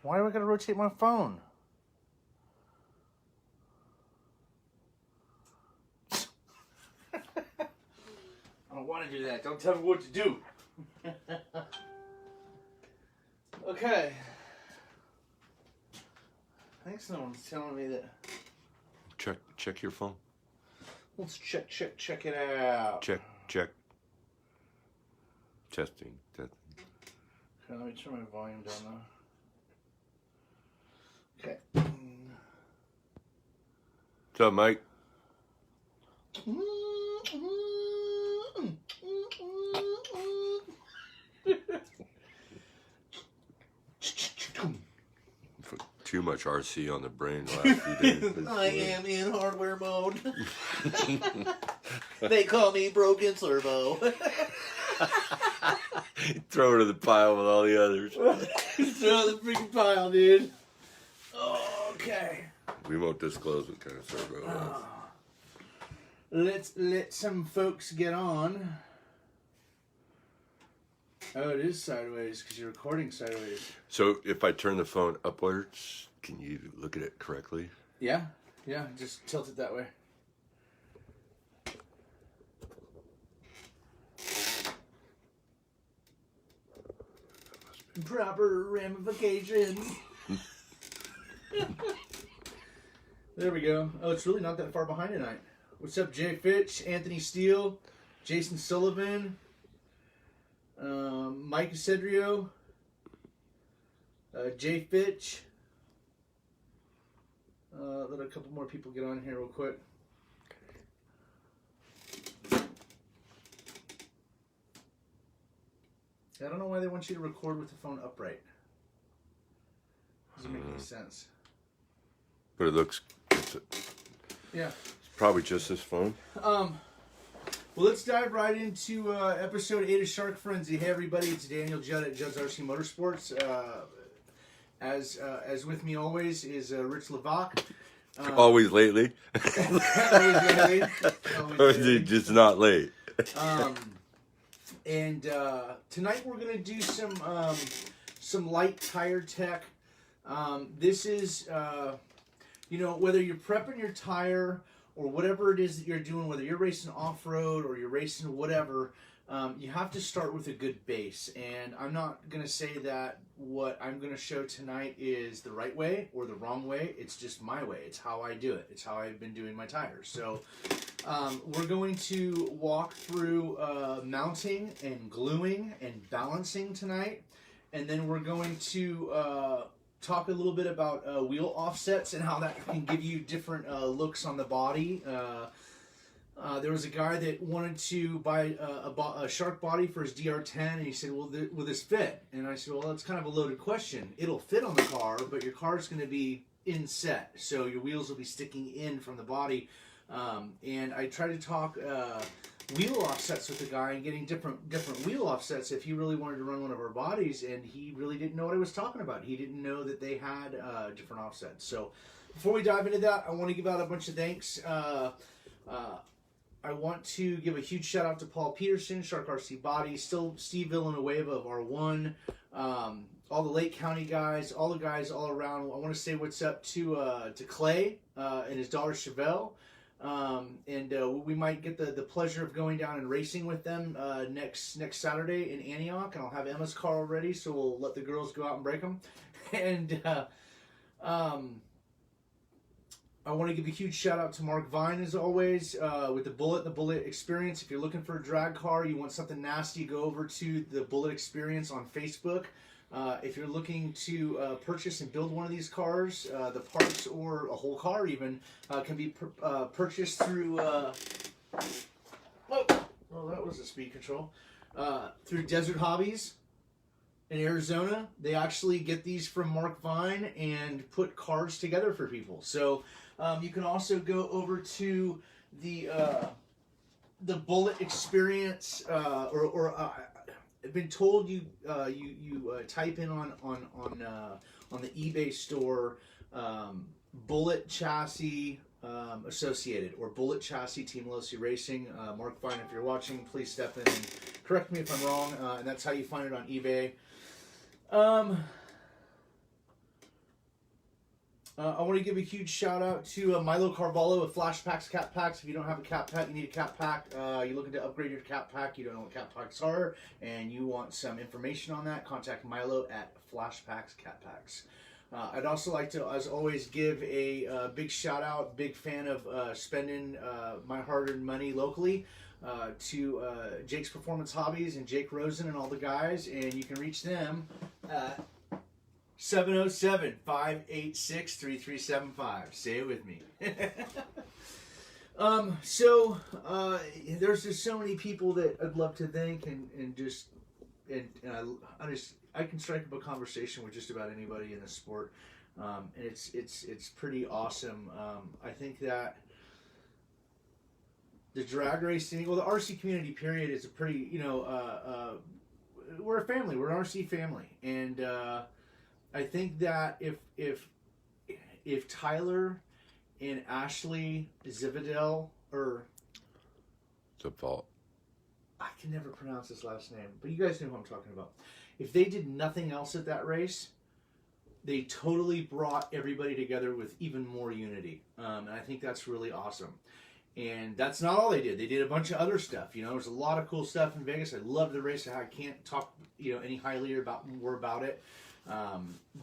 Why do I gotta rotate my phone? I don't want to do that. Don't tell me what to do. Okay. Thanks, no one's telling me that. Check your phone. Let's check it out. Check. Testing. Okay, let me turn my volume down now. Okay. What's up, Mike? Too much RC on the brain the last few days. I am in hardware mode. They call me Broken Servo. Throw it in the pile with all the others. Throw the freaking pile, dude. Okay. We won't disclose what kind of servo it is. Let's let some folks get on. Oh, it is sideways because you're recording sideways. So if I turn the phone upwards, can you look at it correctly? Yeah, just tilt it that way. Proper ramifications. There we go. Oh, it's really not that far behind tonight. What's up, Jay Fitch, Anthony Steele, Jason Sullivan, Mike Cedrio, Jay Fitch. Let a couple more people get on here real quick. I don't know why they want you to record with the phone upright. Doesn't make any sense. But it looks... Yeah. It's probably just this phone. Well, let's dive right into episode 8 of Shark Frenzy. Hey, everybody, it's Daniel Judd at Judd's RC Motorsports. As with me always is Rich Levac. Always lately. Always lately. Just not late. And tonight we're going to do some light tire tech. This is, whether you're prepping your tire or whatever it is that you're doing, whether you're racing off-road or you're racing whatever, you have to start with a good base. And I'm not going to say that what I'm going to show tonight is the right way or the wrong way. It's just my way. It's how I do it. It's how I've been doing my tires. So we're going to walk through mounting and gluing and balancing tonight. And then we're going to talk a little bit about wheel offsets and how that can give you different looks on the body. There was a guy that wanted to buy a shark body for his DR10, and he said, well, will this fit? And I said, well, that's kind of a loaded question. It'll fit on the car, but your car's going to be inset, so your wheels will be sticking in from the body. And I tried to talk wheel offsets with the guy and getting different wheel offsets if he really wanted to run one of our bodies, and he really didn't know what I was talking about. He didn't know that they had different offsets. So before we dive into that, I want to give out a bunch of thanks. I want to give a huge shout out to Paul Peterson, Shark RC Body, still Steve Villanueva of R1, all the Lake County guys, all the guys all around. I want to say what's up to Clay and his daughter Chevelle. And we might get the pleasure of going down and racing with them next Saturday in Antioch, and I'll have Emma's car already, so we'll let the girls go out and break them. And I want to give a huge shout out to Mark Vine as always with the Bullet Experience. If you're looking for a drag car, you want something nasty, go over to the Bullet Experience on Facebook. If you're looking to purchase and build one of these cars, the parts or a whole car even can be purchased through oh, that was a speed control, through Desert Hobbies in Arizona. They actually get these from Mark Vine and put cars together for people. So you can also go over to the Bullet Experience I've been told you type in on the eBay store Bullet Chassis Associated or Bullet Chassis Team Losi Racing. Mark Vine, if you're watching, please step in and correct me if I'm wrong. And that's how you find it on eBay. I want to give a huge shout out to Milo Carvalho of Flash Packs Cat Packs. If you don't have a cat pack, you need a cat pack. You're looking to upgrade your cat pack, you don't know what cat packs are, and you want some information on that, contact Milo at Flash Packs Cat Packs. I'd also like to, as always, give a big shout out, big fan of spending my hard-earned money locally to Jake's Performance Hobbies and Jake Rosen and all the guys, and you can reach them at 707-586-3375. Say it with me. There's just so many people that I'd love to thank, I can strike up a conversation with just about anybody in the sport, and it's pretty awesome. I think that the drag racing, well, the RC community period is a pretty, we're a family, we're an RC family, and I think that if Tyler and Ashley Zividel, or Default. I can never pronounce his last name, but you guys know who I'm talking about. If they did nothing else at that race, they totally brought everybody together with even more unity, and I think that's really awesome. And that's not all they did. They did a bunch of other stuff. There's a lot of cool stuff in Vegas. I love the race. I can't talk, any highly more about it.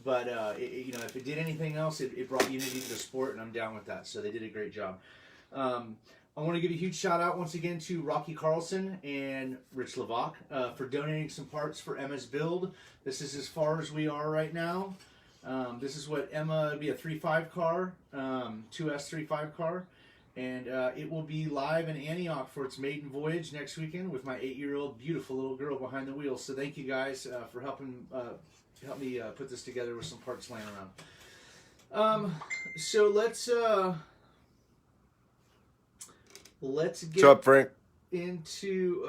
But if it did anything else, it brought unity to the sport, and I'm down with that. So they did a great job. I want to give a huge shout out once again to Rocky Carlson and Rich Levac for donating some parts for Emma's build. This is as far as we are right now. This is what Emma would be, a 3.5 car, 2S 3.5 car. And it will be live in Antioch for its maiden voyage next weekend with my 8-year-old beautiful little girl behind the wheel. So thank you guys for helping help me put this together with some parts laying around. So let's get What's up, Frank? into.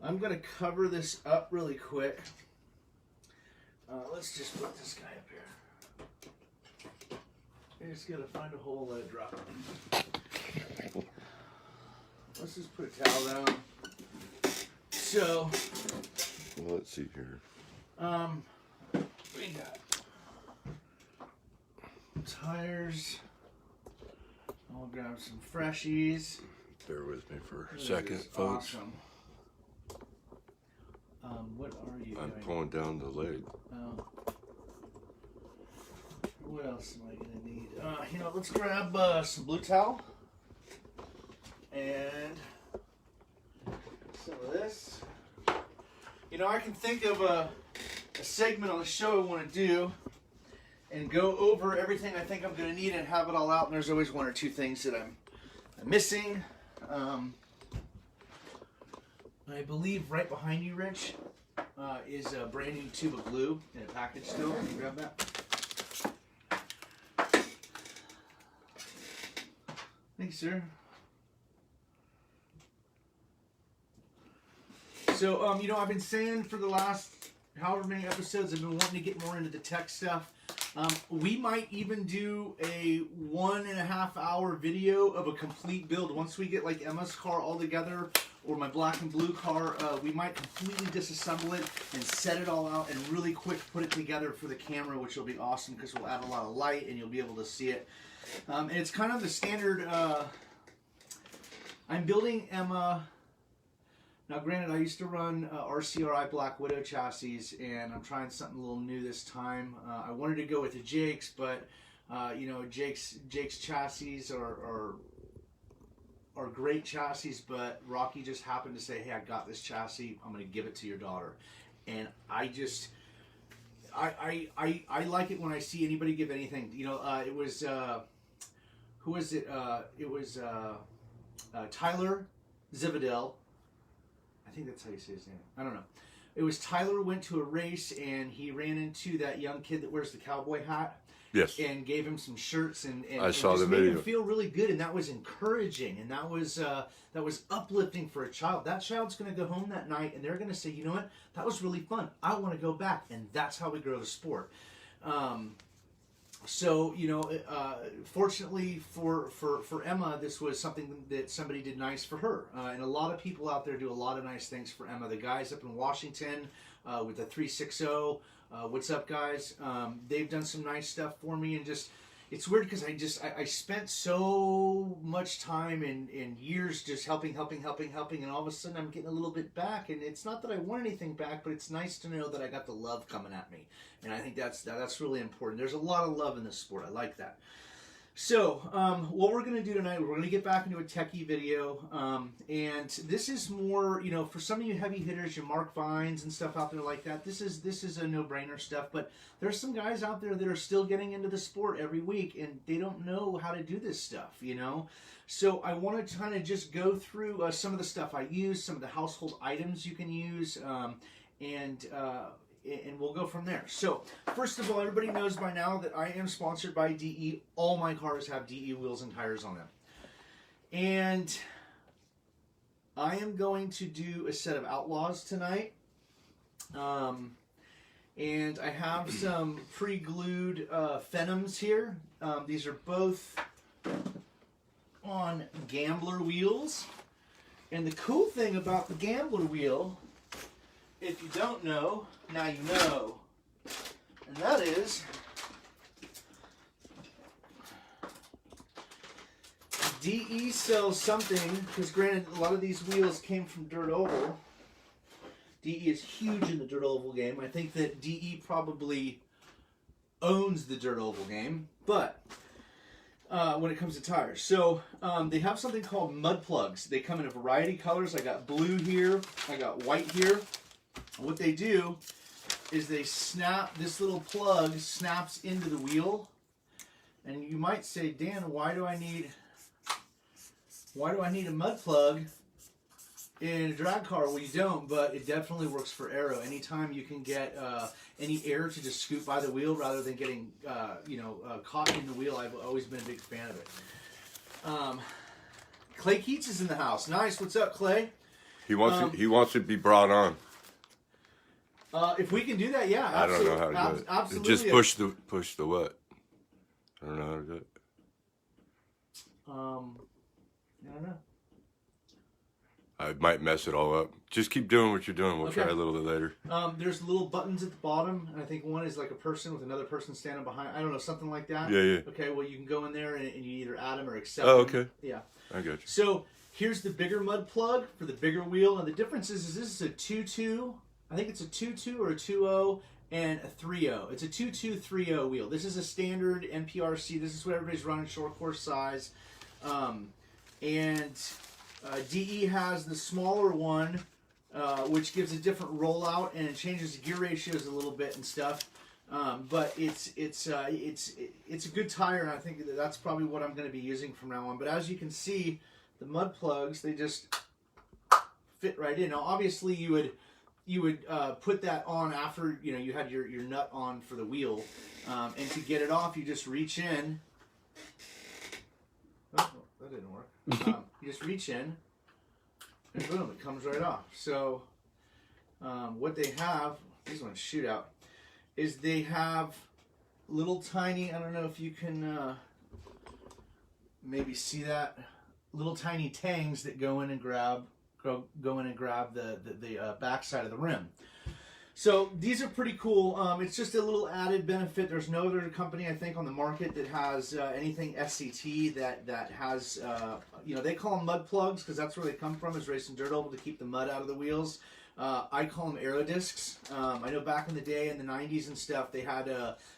I'm going to cover this up really quick. Let's just put this guy up here. I just gotta find a hole and let it drop. Let's just put a towel down. So, Well, let's see here. we got tires. I'll grab some freshies. Bear with me for a This second, is folks. awesome. What are you I'm doing? pulling down the leg. What else am I gonna need? Let's grab some blue towel and some of this. I can think of a segment on the show I want to do and go over everything I think I'm gonna need and have it all out. And there's always one or two things that I'm missing. I believe right behind you, Rich, is a brand new tube of glue in a package still. Can you grab that? Thanks, sir. So, I've been saying for the last however many episodes, I've been wanting to get more into the tech stuff. We might even do a 1.5 hour video of a complete build. Once we get like Emma's car all together, or my black and blue car, we might completely disassemble it and set it all out and really quick put it together for the camera, which will be awesome because we'll add a lot of light and you'll be able to see it. And it's kind of the standard. I'm building Emma. Now, granted, I used to run RCRI Black Widow chassis, and I'm trying something a little new this time. I wanted to go with the Jake's, but Jake's chassis are great chassis. But Rocky just happened to say, "Hey, I got this chassis. I'm going to give it to your daughter," and I like it when I see anybody give anything. It was who was it? It was Tyler Zividel. I think that's how you say his name. I don't know. It was Tyler went to a race and he ran into that young kid that wears the cowboy hat. Yes. And gave him some shirts and I saw just the made video. him feel really good, and that was encouraging, and that was uplifting for a child. That child's going to go home that night and they're going to say, you know what, that was really fun. I want to go back, and that's how we grow the sport. Fortunately for Emma, this was something that somebody did nice for her. And a lot of people out there do a lot of nice things for Emma. The guys up in Washington with the 360. What's up, guys? They've done some nice stuff for me, and just it's weird because I spent so much time and years just helping, and all of a sudden I'm getting a little bit back, and it's not that I want anything back, but it's nice to know that I got the love coming at me, and I think that's really important. There's a lot of love in this sport. I like that. So, what we're going to do tonight, we're going to get back into a techie video, and this is more, you know, for some of you heavy hitters, your Mark Vines and stuff out there like that, this is a no-brainer stuff, but there's some guys out there that are still getting into the sport every week, and they don't know how to do this stuff, you know? So I want to kind of just go through some of the stuff I use, some of the household items you can use, and we'll go from there. So, first of all, everybody knows by now that I am sponsored by DE. All my cars have DE wheels and tires on them. And I am going to do a set of Outlaws tonight. And I have some pre-glued Phenoms here. These are both on Gambler wheels. And the cool thing about the Gambler wheel, if you don't know, now you know. And that is DE sells something, because granted a lot of these wheels came from Dirt Oval. DE is huge in the Dirt Oval game. I think that DE probably owns the Dirt Oval game, but when it comes to tires. So they have something called mud plugs. They come in a variety of colors. I got blue here, I got white here. What they do is they snap, this little plug snaps into the wheel, and you might say, Dan, why do I need a mud plug in a drag car? Well, you don't, but it definitely works for aero. Anytime you can get any air to just scoot by the wheel rather than getting caught in the wheel, I've always been a big fan of it. Clay Keats is in the house. Nice. What's up, Clay? He wants to be brought on. If we can do that, yeah. I don't know how to do it. Absolutely. Just push the what? I don't know how to do it. I don't know. I might mess it all up. Just keep doing what you're doing. We'll try a little bit later. There's little buttons at the bottom, and I think one is like a person with another person standing behind. I don't know, something like that. Yeah. Okay, well, you can go in there and you either add them or accept them. Oh, okay. Yeah. I got you. So here's the bigger mud plug for the bigger wheel, and the difference is this is a 2.2. I think it's a 2.2 or a 2.0 and a 3.0. It's a 2.2 3.0 wheel. This is a standard NPRC. This is what everybody's running, short course size. DE has the smaller one, which gives a different rollout and it changes the gear ratios a little bit and stuff. But it's a good tire, and I think that's probably what I'm going to be using from now on. But as you can see, the mud plugs, they just fit right in. Now, obviously, you would put that on after you had your nut on for the wheel, and to get it off, you just reach in. Oh, that didn't work. You just reach in, and boom, it comes right off. So what they have, these ones shoot out, is they have little tiny, I don't know if you can maybe see that, little tiny tangs that go in and grab the back side of the rim. So these are pretty cool. It's just a little added benefit. There's no other company, I think, on the market that has anything SCT that has, they call them mud plugs because that's where they come from, is racing dirt oval to keep the mud out of the wheels. I call them aero discs. I know back in the day, in the 90s and stuff, they had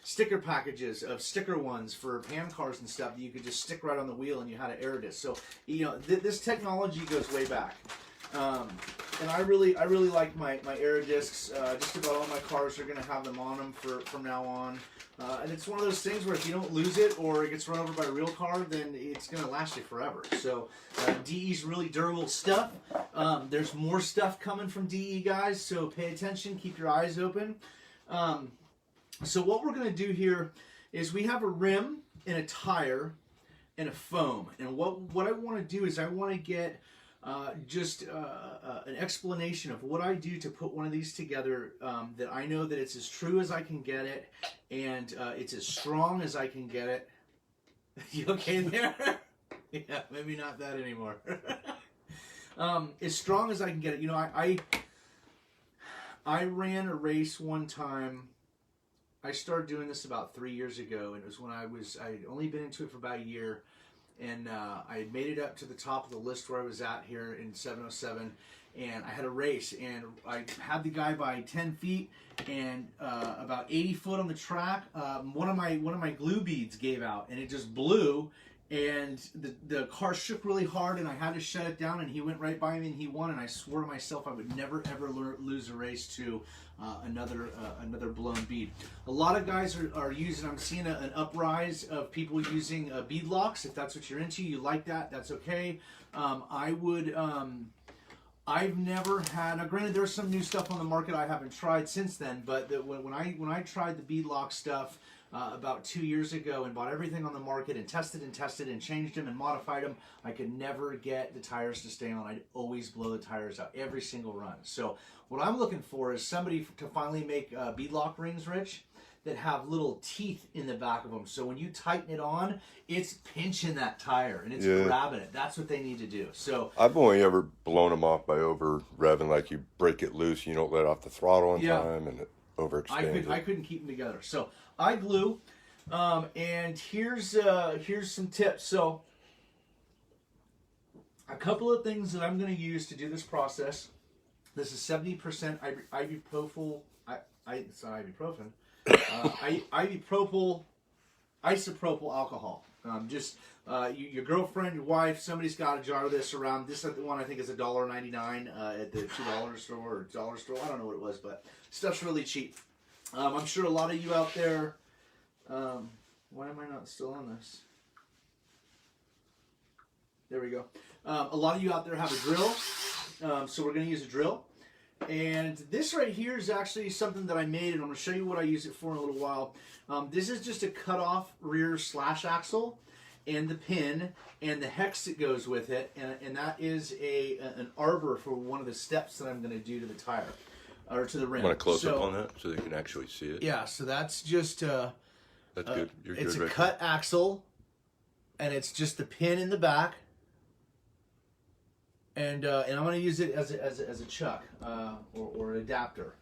sticker packages of sticker ones for pan cars and stuff that you could just stick right on the wheel and you had an aero disc. So, this technology goes way back. And I really like my aero discs. Just about all my cars are going to have them on them from now on. And it's one of those things where if you don't lose it or it gets run over by a real car, then it's going to last you forever. So DE's really durable stuff. There's more stuff coming from DE, guys, so pay attention, keep your eyes open. So what we're going to do here is we have a rim and a tire and a foam. And what I want to do is I want to get an explanation of what I do to put one of these together, that I know that it's as true as I can get it, and it's as strong as I can get it. You okay there? Yeah, maybe not that anymore. As strong as I can get it. I ran a race one time. I started doing this about 3 years ago, and it was when I'd only been into it for about a year, and I had made it up to the top of the list where I was at here in 707, and I had a race, and I had the guy by 10 feet, and about 80 foot on the track, one of my glue beads gave out, and it just blew, and the car shook really hard, and I had to shut it down, and he went right by me, and he won, and I swore to myself I would never ever lose a race to another blown bead. A lot of guys are using, I'm seeing an uprise of people using bead locks. If that's what you're into, you like that, that's okay. I've never had, now granted there's some new stuff on the market I haven't tried since then, but when I tried the bead lock stuff about 2 years ago and bought everything on the market and tested and changed them and modified them, I could never get the tires to stay on. I'd always blow the tires out every single run. So what I'm looking for is somebody to finally make bead lock rings, Rich, that have little teeth in the back of them. So when you tighten it on, it's pinching that tire and it's grabbing it. That's what they need to do. So I've only ever blown them off by over revving, like you break it loose, you don't let off the throttle on time, and it overexpands. I couldn't keep them together. So I glue, and here's some tips. So a couple of things that I'm going to use to do this process. This is 70% ibuprofen. It's not ibuprofen. Isopropyl alcohol. Your girlfriend, your wife, somebody's got a jar of this around. This one I think is $1.99 at the $2 store or dollar store. I don't know what it was, but stuff's really cheap. I'm sure a lot of you out there. Why am I not still on this? There we go. A lot of you out there have a drill, so we're going to use a drill. And this right here is actually something that I made, and I'm going to show you what I use it for in a little while. This is just a cut-off rear slash axle, and the pin, and the hex that goes with it, and that is an arbor for one of the steps that I'm going to do to the tire, or to the rim. Want to close up on that so they can actually see it? Yeah, so that's just... that's good. You're it's good a cut axle, and it's just the pin in the back. And I'm going to use it as a chuck or an adapter.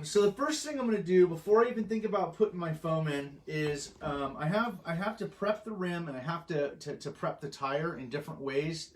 So the first thing I'm going to do before I even think about putting my foam in is I have to prep the rim, and I have to prep the tire in different ways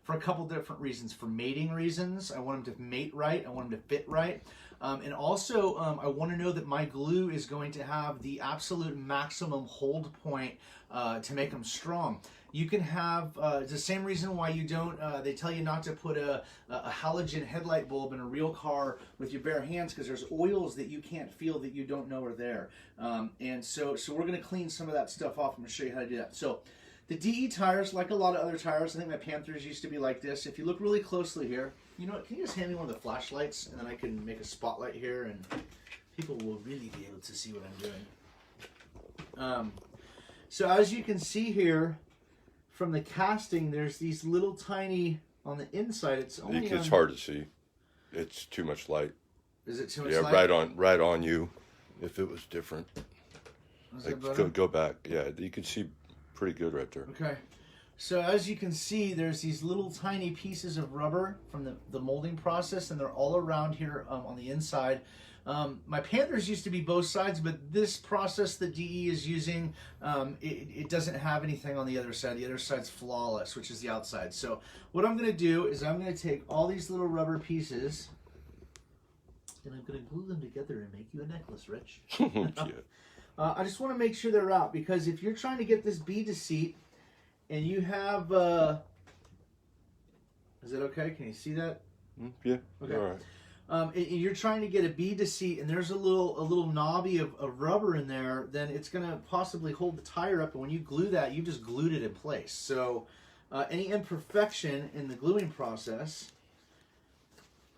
for a couple different reasons. For mating reasons, I want them to mate right. I want them to fit right. And also, I want to know that my glue is going to have the absolute maximum hold point to make them strong. You can have, it's the same reason why you don't, they tell you not to put a halogen headlight bulb in a real car with your bare hands, because there's oils that you can't feel that you don't know are there. And so we're going to clean some of that stuff off. I'm going to show you how to do that. So the DE tires, like a lot of other tires, I think my Panthers used to be like this. If you look really closely here, you know what, can you just hand me one of the flashlights, and then I can make a spotlight here, and people will really be able to see what I'm doing. So as you can see here, from the casting, there's these little tiny, on the inside, it's only It's hard to see. It's too much light. Is it too much light? Yeah, right on you. If it was different. Go back. Yeah, you can see pretty good right there. Okay. So as you can see, there's these little tiny pieces of rubber from the molding process, and they're all around here on the inside. My Panthers used to be both sides, but this process that DE is using, it doesn't have anything on the other side. The other side's flawless, which is the outside. So what I'm going to do is I'm going to take all these little rubber pieces, and I'm going to glue them together and make you a necklace, Rich. Yeah. I just want to make sure they're out, because if you're trying to get this bead to seat, and you have, is it okay? Can you see that? Yeah. Okay. All right. And you're trying to get a bead to seat, and there's a little knobby of rubber in there, then it's going to possibly hold the tire up, and when you glue that, you just glued it in place. So any imperfection in the gluing process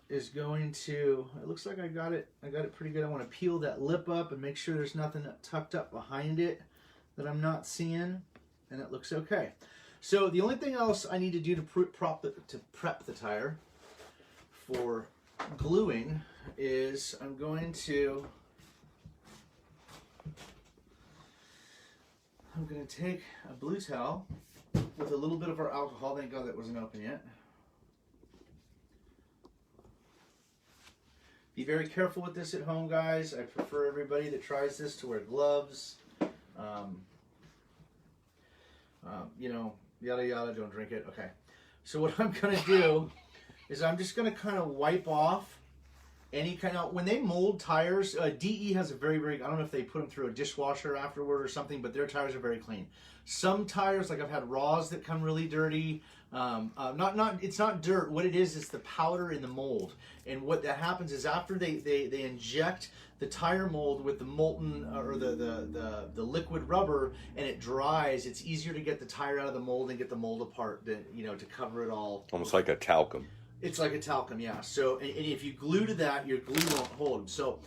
is going to, it looks like I got it pretty good. I want to peel that lip up and make sure there's nothing tucked up behind it that I'm not seeing, and it looks okay. So the only thing else I need to do to prep the tire for gluing is I'm going to take a blue towel with a little bit of our alcohol. Thank God that wasn't open yet. Be very careful with this at home, guys. I prefer everybody that tries this to wear gloves. You know, yada yada, don't drink it. Okay. So what I'm going to do is I'm just going to kind of wipe off any kind of, when they mold tires, DE has a very, I don't know if they put them through a dishwasher afterward or something, but their tires are very clean. Some tires, like I've had raws that come really dirty. It's not dirt. What it is the powder in the mold. And what that happens is after they inject the tire mold with the molten or the liquid rubber and it dries, it's easier to get the tire out of the mold and get the mold apart than, you know, to cover it all. Almost like a talcum. It's like a talcum, yeah. So, and if you glue to that, your glue won't hold. So,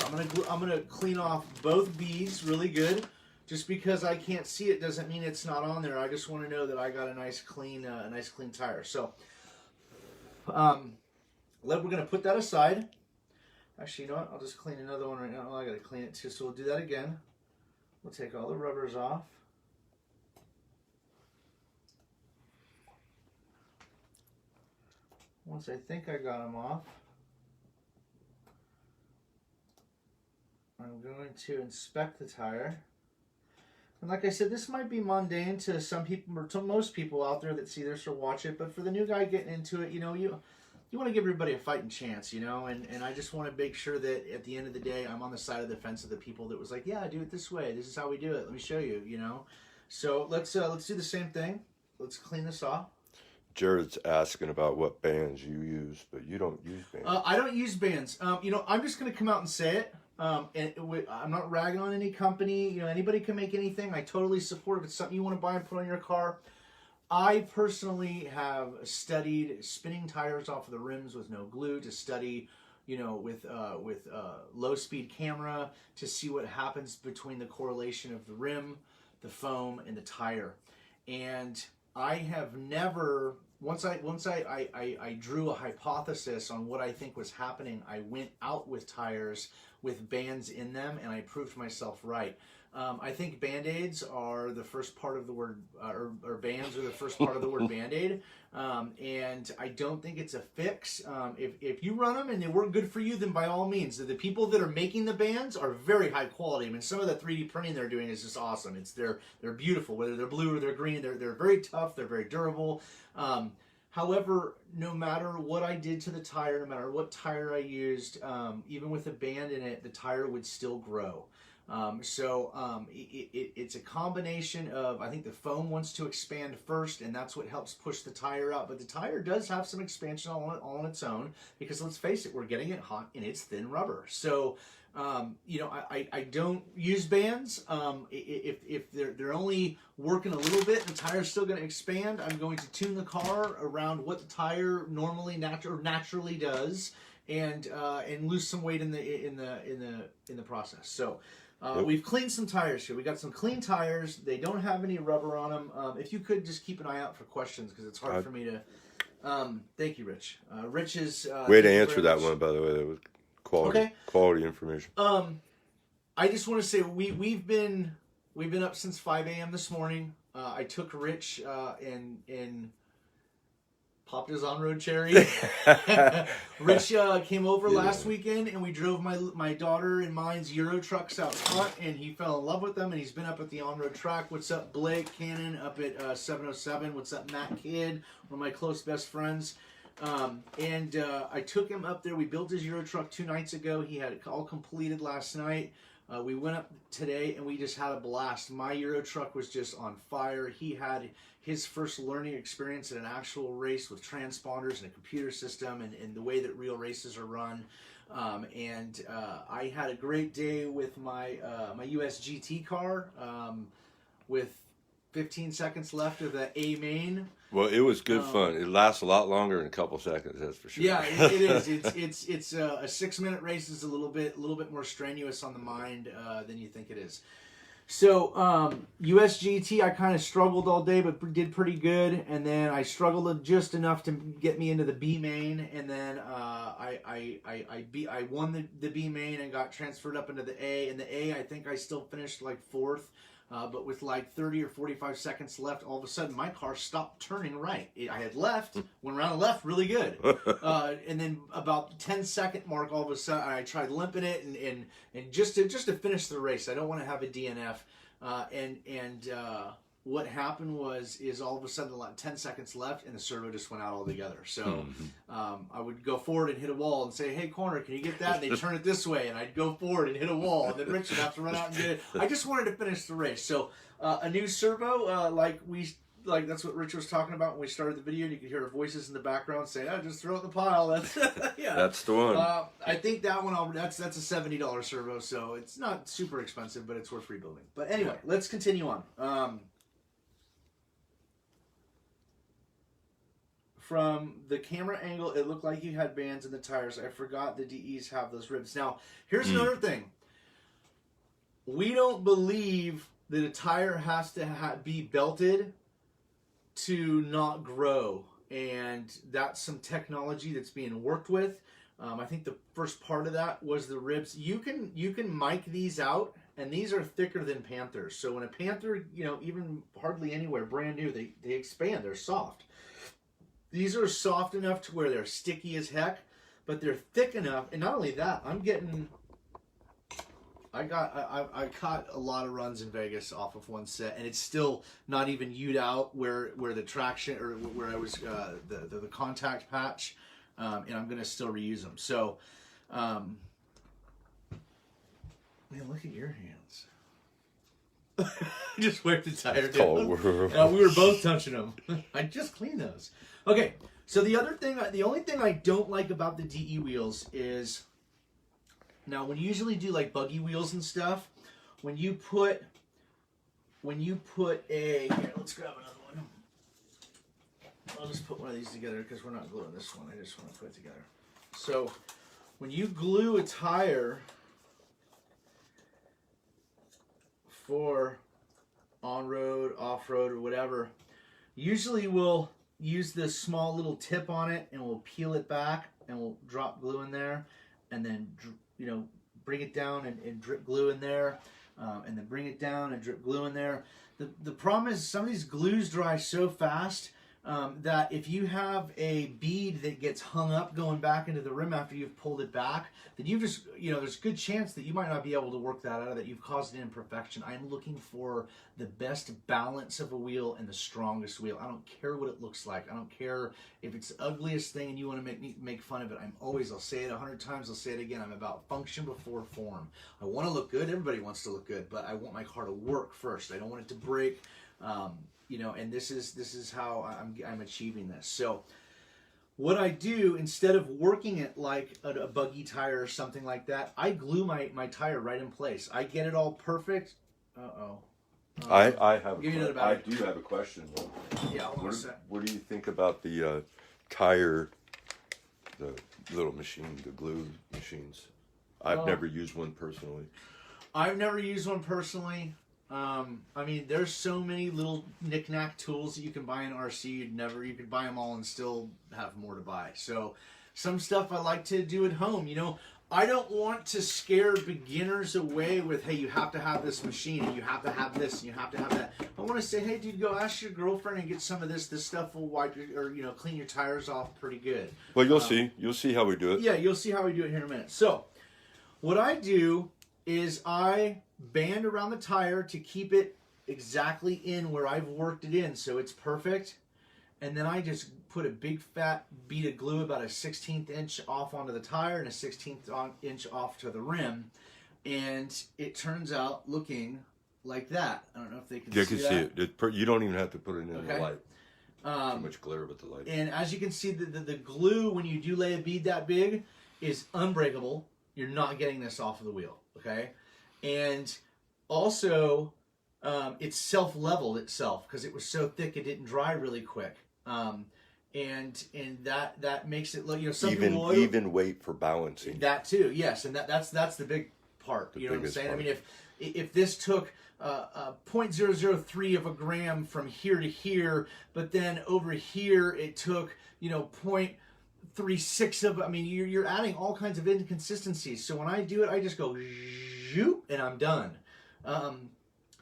I'm gonna clean off both beads really good. Just because I can't see it doesn't mean it's not on there. I just want to know that I got a nice clean tire. So, we're gonna put that aside. Actually, you know what? I'll just clean another one right now. Oh, I gotta clean it too. So we'll do that again. We'll take all the rubbers off. Once I think I got them off, I'm going to inspect the tire. And like I said, this might be mundane to some people, or to most people out there that see this or watch it, but for the new guy getting into it, you know, you want to give everybody a fighting chance, you know, and I just want to make sure that at the end of the day, I'm on the side of the fence of the people that was like, yeah, do it this way. This is how we do it. Let me show you, you know. So let's do the same thing. Let's clean this off. Jared's asking about what bands you use, but you don't use bands. I don't use bands. You know, I'm just going to come out and say it. I'm not ragging on any company. You know, anybody can make anything. I totally support if it's something you want to buy and put on your car. I personally have studied spinning tires off of the rims with no glue to study, you know, with low speed camera to see what happens between the correlation of the rim, the foam, and the tire. And I have never, once I drew a hypothesis on what I think was happening, I went out with tires with bands in them, and I proved myself right. I think Band-Aids are the first part of the word, or bands are the first part of the word Band-Aid, and I don't think it's a fix. If you run them and they work good for you, then by all means. The people that are making the bands are very high quality. I mean, some of the 3D printing they're doing is just awesome. They're beautiful, whether they're blue or they're green. They're very tough. They're very durable. However, no matter what I did to the tire, no matter what tire I used, even with a band in it, the tire would still grow. It's a combination of, I think the foam wants to expand first, and that's what helps push the tire out. But the tire does have some expansion all on its own, because let's face it, we're getting it hot and it's thin rubber. So, you know, I don't use bands. If they're only working a little bit, the tire's still going to expand. I'm going to tune the car around what the tire normally naturally does, and lose some weight in the process. So. We've cleaned some tires here. We got some clean tires. They don't have any rubber on them. If you could just keep an eye out for questions, because it's hard for me to. Up you, Rich. Rich is way to answer that one, by the way. That was quality information. I just want to say we've been up since 5 a.m. this morning. I took Rich and popped his on-road cherry. Rich came over last weekend, and we drove my daughter and mine's Euro trucks out front, and he fell in love with them, and he's been up at the on-road track. What's up, Blake Cannon up at 707? What's up, Matt Kidd, one of my close best friends? I took him up there. We built his Euro truck 2 nights ago. He had it all completed last night. We went up today, and we just had a blast. My Euro truck was just on fire. He had his first learning experience at an actual race with transponders and a computer system and the way that real races are run. I had a great day with my US GT car with 15 seconds left of the A main. Well, it was good fun. It lasts a lot longer than a couple seconds, that's for sure. Yeah, it is. It's a 6-minute race is a little bit more strenuous on the mind than you think it is. So US GT, I kind of struggled all day, but did pretty good. And then I struggled just enough to get me into the B main, and then I won the B main and got transferred up into the A. And the A, I think I still finished like 4th. But with like 30 or 45 seconds left, all of a sudden my car stopped turning right. I had left, went around the left really good. And then about 10-second mark, all of a sudden I tried limping it and just to finish the race. I don't want to have a DNF. What happened is all of a sudden, like 10 seconds left, and the servo just went out altogether. So I would go forward and hit a wall and say, "Hey, corner, can you get that?" And they'd turn it this way, and I'd go forward and hit a wall, and then Rich would have to run out and get it. I just wanted to finish the race. So a new servo, like that's what Rich was talking about when we started the video. And you could hear our voices in the background saying, "Oh, just throw it in the pile." That's yeah. That's the one. I think that one. That's a $70 servo, so it's not super expensive, but it's worth rebuilding. But anyway, let's continue on. From the camera angle, it looked like you had bands in the tires. I forgot the DEs have those ribs. Now, here's another thing. We don't believe that a tire has to be belted to not grow. And that's some technology that's being worked with. I think the first part of that was the ribs. You can mic these out, and these are thicker than Panthers. So when a Panther, even hardly anywhere, brand new, they expand. They're soft. These are soft enough to where they're sticky as heck, but they're thick enough. And not only that, I caught a lot of runs in Vegas off of one set, and it's still not even U'd out where the traction, or where I was the contact patch, and I'm gonna still reuse them. So, man, look at your hands. Just wiped the tire down. We were both touching them. I just cleaned those. Okay, so the only thing I don't like about the DE wheels is, now when you usually do like buggy wheels and stuff, when you put here, let's grab another one. I'll just put one of these together because we're not gluing this one. I just want to put it together. So when you glue a tire for on-road, off-road, or whatever, usually we'll use this small little tip on it, and we'll peel it back, and we'll drop glue in there, and then bring it down and drip glue in there, and then bring it down and drip glue in there. The problem is some of these glues dry so fast that if you have a bead that gets hung up going back into the rim after you've pulled it back, then you've just, there's a good chance that you might not be able to work that out, that you've caused an imperfection. I'm looking for the best balance of a wheel and the strongest wheel. I don't care what it looks like. I don't care if it's the ugliest thing and you want to make fun of it. I'll say it 100 times, I'll say it again. I'm about function before form. I want to look good. Everybody wants to look good, but I want my car to work first. I don't want it to break. And this is how I'm achieving this. So what I do, instead of working it like a buggy tire or something like that, I glue my tire right in place. I get it all perfect. I do have a question. Yeah, what do you think about the tire, the little machine, the glue machines? I've never used one personally. There's so many little knick-knack tools that you can buy in RC. You could buy them all and still have more to buy. So some stuff I like to do at home. I don't want to scare beginners away with, hey, you have to have this machine, and you have to have this, and you have to have that. I want to say, hey, dude, go ask your girlfriend and get some of this. This stuff will wipe or clean your tires off pretty good. Well, you'll see. You'll see how we do it. Yeah, you'll see how we do it here in a minute. So what I do is I band around the tire to keep it exactly in where I've worked it in, so it's perfect. And then I just put a big fat bead of glue about a 1/16 inch off onto the tire and a 1/16 inch off to the rim, and it turns out looking like that. I don't know if they can see that. You can see it. You don't even have to put it in the light. Too much glare with the light. And as you can see, the glue, when you do lay a bead that big, is unbreakable. You're not getting this off of the wheel, okay? And also, it self-leveled itself because it was so thick it didn't dry really quick. And that makes it look, even weight for balancing. That too, yes, and that's the big part. You know what I'm saying? Part. I mean, if this took 0.003 of a gram from here to here, but then over here it took 0.36 of. I mean, you're adding all kinds of inconsistencies. So when I do it, I just go zoop and I'm done.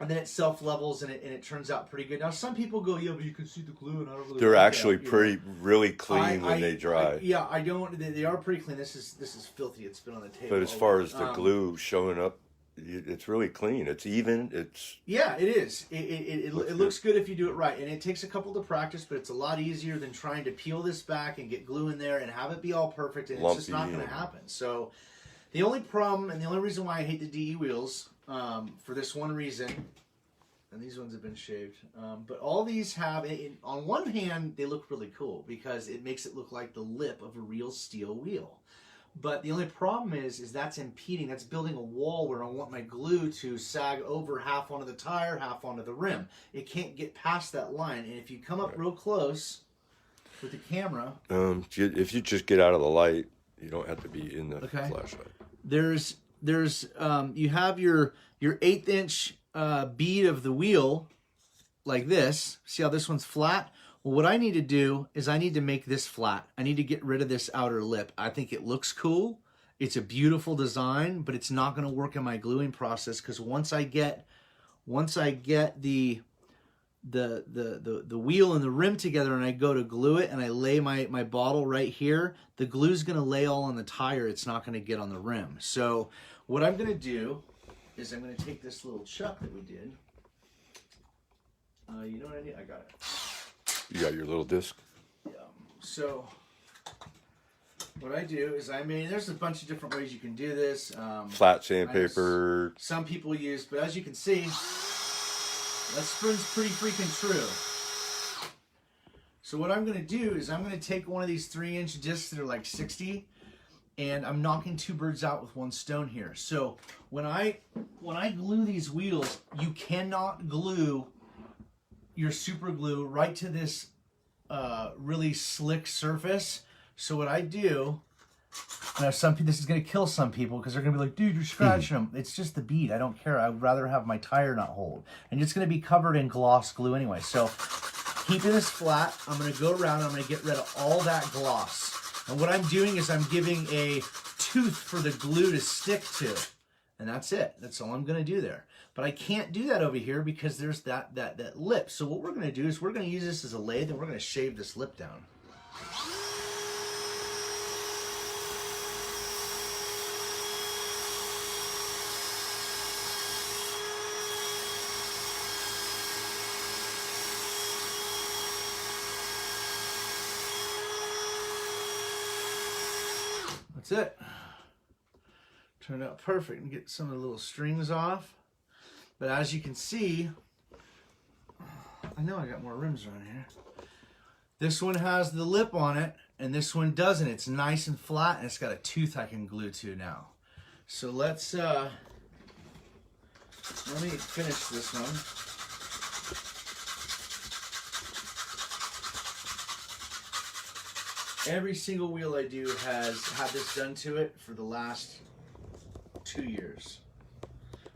and then it self-levels, and it turns out pretty good. Now, some people go, yeah, but you can see the glue, and I don't really They're like actually that, really clean when they dry. yeah, I don't. They are pretty clean. This is filthy. It's been on the table. But as far as the glue showing up, it's really clean. It's even. Yeah, it is. It looks good if you do it right, and it takes a couple to practice, but it's a lot easier than trying to peel this back and get glue in there and have it be all perfect, and it's just not going to happen. So the only problem and the only reason why I hate the DE wheels, for this one reason, and these ones have been shaved, but all these have, on one hand, they look really cool because it makes it look like the lip of a real steel wheel. But the only problem is that's impeding, that's building a wall where I want my glue to sag over half onto the tire, half onto the rim. It can't get past that line. And if you come up real close with the camera... if you just get out of the light, you don't have to be in the flashlight. There's you have your 1/8 inch bead of the wheel like this. See how this one's flat? Well, what I need to do is I need to make this flat. I need to get rid of this outer lip. I think it looks cool. It's a beautiful design, but it's not going to work in my gluing process because once I get the wheel and the rim together and I go to glue it and I lay my bottle right here, the glue's going to lay all on the tire. It's not going to get on the rim. So what I'm going to do is I'm going to take this little chuck that we did. You know what I need? I got it. You got your little disc? Yeah. So what I do is there's a bunch of different ways you can do this. Flat sandpaper. Some people use, but as you can see, that sprin's pretty freaking true. So what I'm going to do is I'm going to take one of these 3-inch discs that are like 60, and I'm knocking 2 birds out with one stone here. So when I glue these wheels, you cannot glue your super glue right to this really slick surface. So what I do, now this is going to kill some people because they're going to be like, dude, you're scratching them. It's just the bead. I don't care. I'd rather have my tire not hold. And it's going to be covered in gloss glue anyway. So keeping this flat, I'm going to go around. I'm going to get rid of all that gloss. And what I'm doing is I'm giving a tooth for the glue to stick to. And that's it. That's all I'm going to do there. But I can't do that over here because there's that lip. So what we're going to do is we're going to use this as a lathe and we're going to shave this lip down. That's it. Turned out perfect. And get some of the little strings off. But as you can see, I know I got more rims around here. This one has the lip on it, and this one doesn't. It's nice and flat, and it's got a tooth I can glue to now. So let me finish this one. Every single wheel I do has had this done to it for the last 2 years.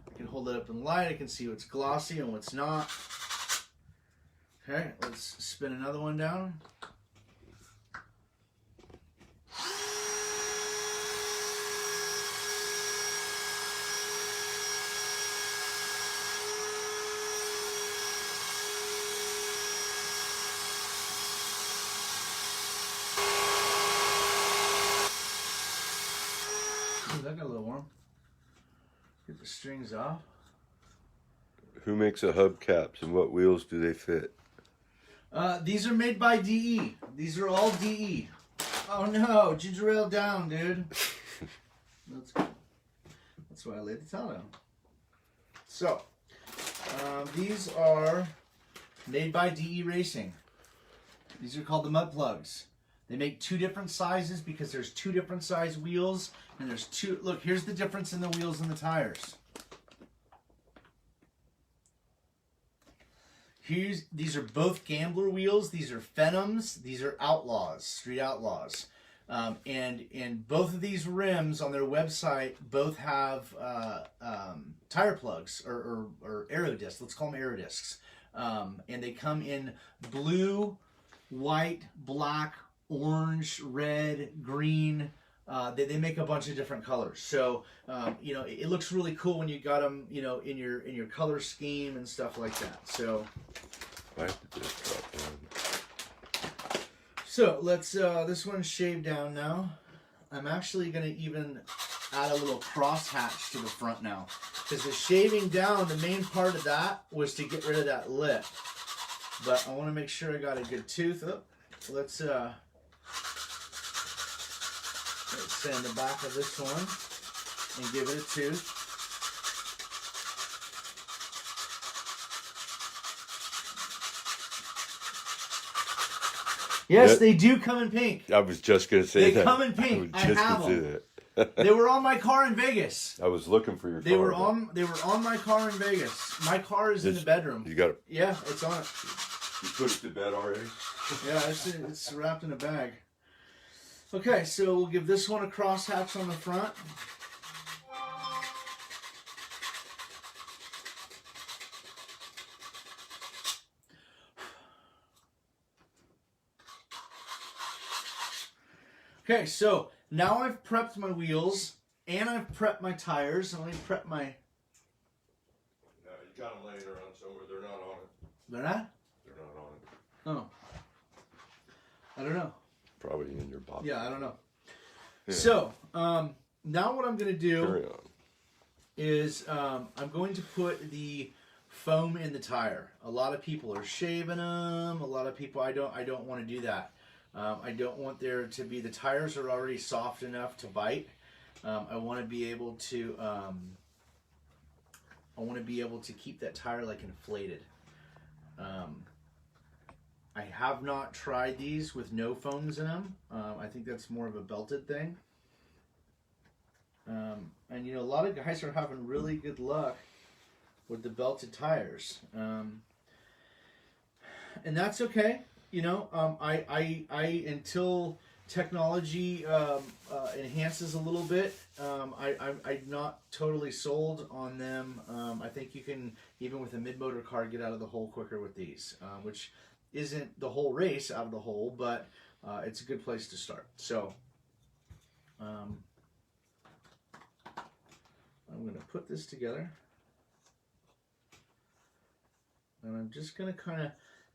I can hold it up in light. I can see what's glossy and what's not. Okay, let's spin another one down. Ooh, that got a little warm. Get the strings off. Who makes the hubcaps and what wheels do they fit? These are made by DE. These are all DE. Oh no, ginger ale down, dude. That's good. That's why I laid the towel down. So, these are made by DE Racing. These are called the mud plugs. They make 2 different sizes because there's 2 different size wheels, and there's 2. Look, here's the difference in the wheels and the tires. These are both Gambler wheels. These are Phenoms. These are Outlaws, Street Outlaws. And both of these rims on their website both have tire plugs or aero discs. Let's call them aero discs. And they come in blue, white, black, orange, red, green, They make a bunch of different colors. So, you know, it looks really cool when you got them, you know, in your color scheme and stuff like that. So, I have to just drop down. So let's, this one's shaved down now. I'm actually going to even add a little cross hatch to the front now. Because the shaving down, the main part of that was to get rid of that lip. But I want to make sure I got a good tooth. Oh, let's sand the back of this one and give it a tooth. Yes, Yep. they do come in pink. I was just gonna say They that. come in pink. I have gonna them. say that. They were on my car in Vegas. I was looking for your They car, were but on my car in Vegas. My car is in the bedroom. You got it. Yeah, it's on it. You put it to bed already? Yeah, it's wrapped in a bag. Okay, so we'll give this one a crosshatch on the front. Okay, so now I've prepped my wheels and I've prepped my tires. Let me prep my... No, you got them laying around somewhere. They're not on it. They're not? They're not on it. Oh. I don't know. Probably in your pocket. Yeah, I don't know. Yeah. So, now what I'm going to do Carry on. is I'm going to put the foam in the tire. A lot of people are shaving them. A lot of people, I don't want to do that. I don't want there to be, the tires are already soft enough to bite. I want to be able to keep that tire like inflated. I have not tried these with no foams in them. I think that's more of a belted thing. And you know, a lot of guys are having really good luck with the belted tires. And that's okay. You know, I until technology enhances a little bit, I'm not totally sold on them. I think you can, even with a mid-motor car, get out of the hole quicker with these, which isn't the whole race out of the hole, but it's a good place to start. So I'm going to put this together, and I'm just going to kind of,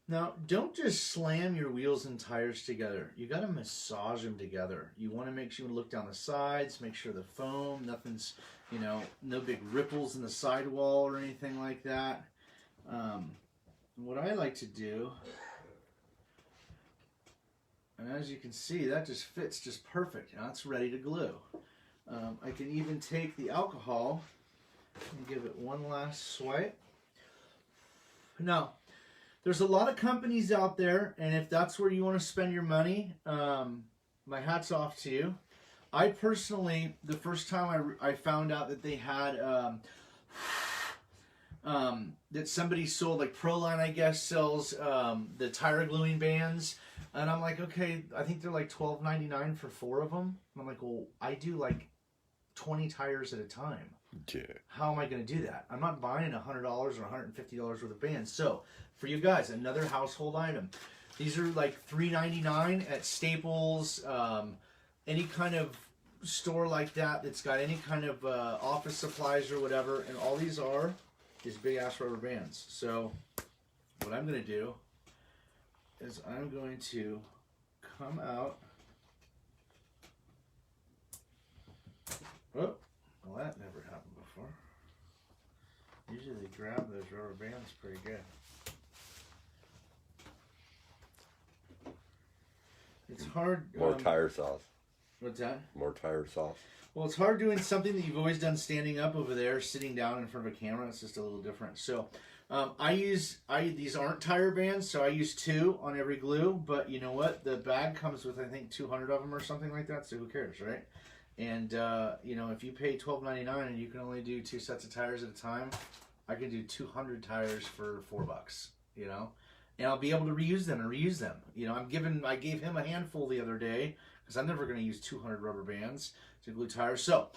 now don't just slam your wheels and tires together. You got to massage them together. You want to make sure you look down the sides, make sure the foam, nothing's, you know, no big ripples in the sidewall or anything like that. What I like to do, and as you can see, that just fits just perfect. Now it's ready to glue. I can even take the alcohol and give it one last swipe. Now, there's a lot of companies out there, and if that's where you want to spend your money, my hat's off to you. I personally, the first time I found out that they had, that somebody sold, like Proline, I guess, sells the tire gluing bands. And I'm like, okay, I think they're like $12.99 for 4 of them. And I'm like, well, I do like 20 tires at a time. Yeah. How am I going to do that? I'm not buying $100 or $150 worth of bands. So, for you guys, another household item. These are like $3.99 at Staples, any kind of store like that that's got any kind of office supplies or whatever. And all these are is big-ass rubber bands. So, what I'm going to do is I'm going to come out. Oh, well, that never happened before. Usually they grab those rubber bands pretty good. It's hard. More tire sauce. What's that? More tire sauce. Well, it's hard doing something that you've always done standing up over there, sitting down in front of a camera. It's just a little different. So, these aren't tire bands, so I use 2 on every glue. But you know what? The bag comes with, I think, 200 of them or something like that. So who cares, right? And you know, if you pay $12.99 and you can only do 2 sets of tires at a time, I can do 200 tires for $4. You know, and I'll be able to reuse them and reuse them. You know, I gave him a handful the other day because I'm never going to use 200 rubber bands to glue tires. So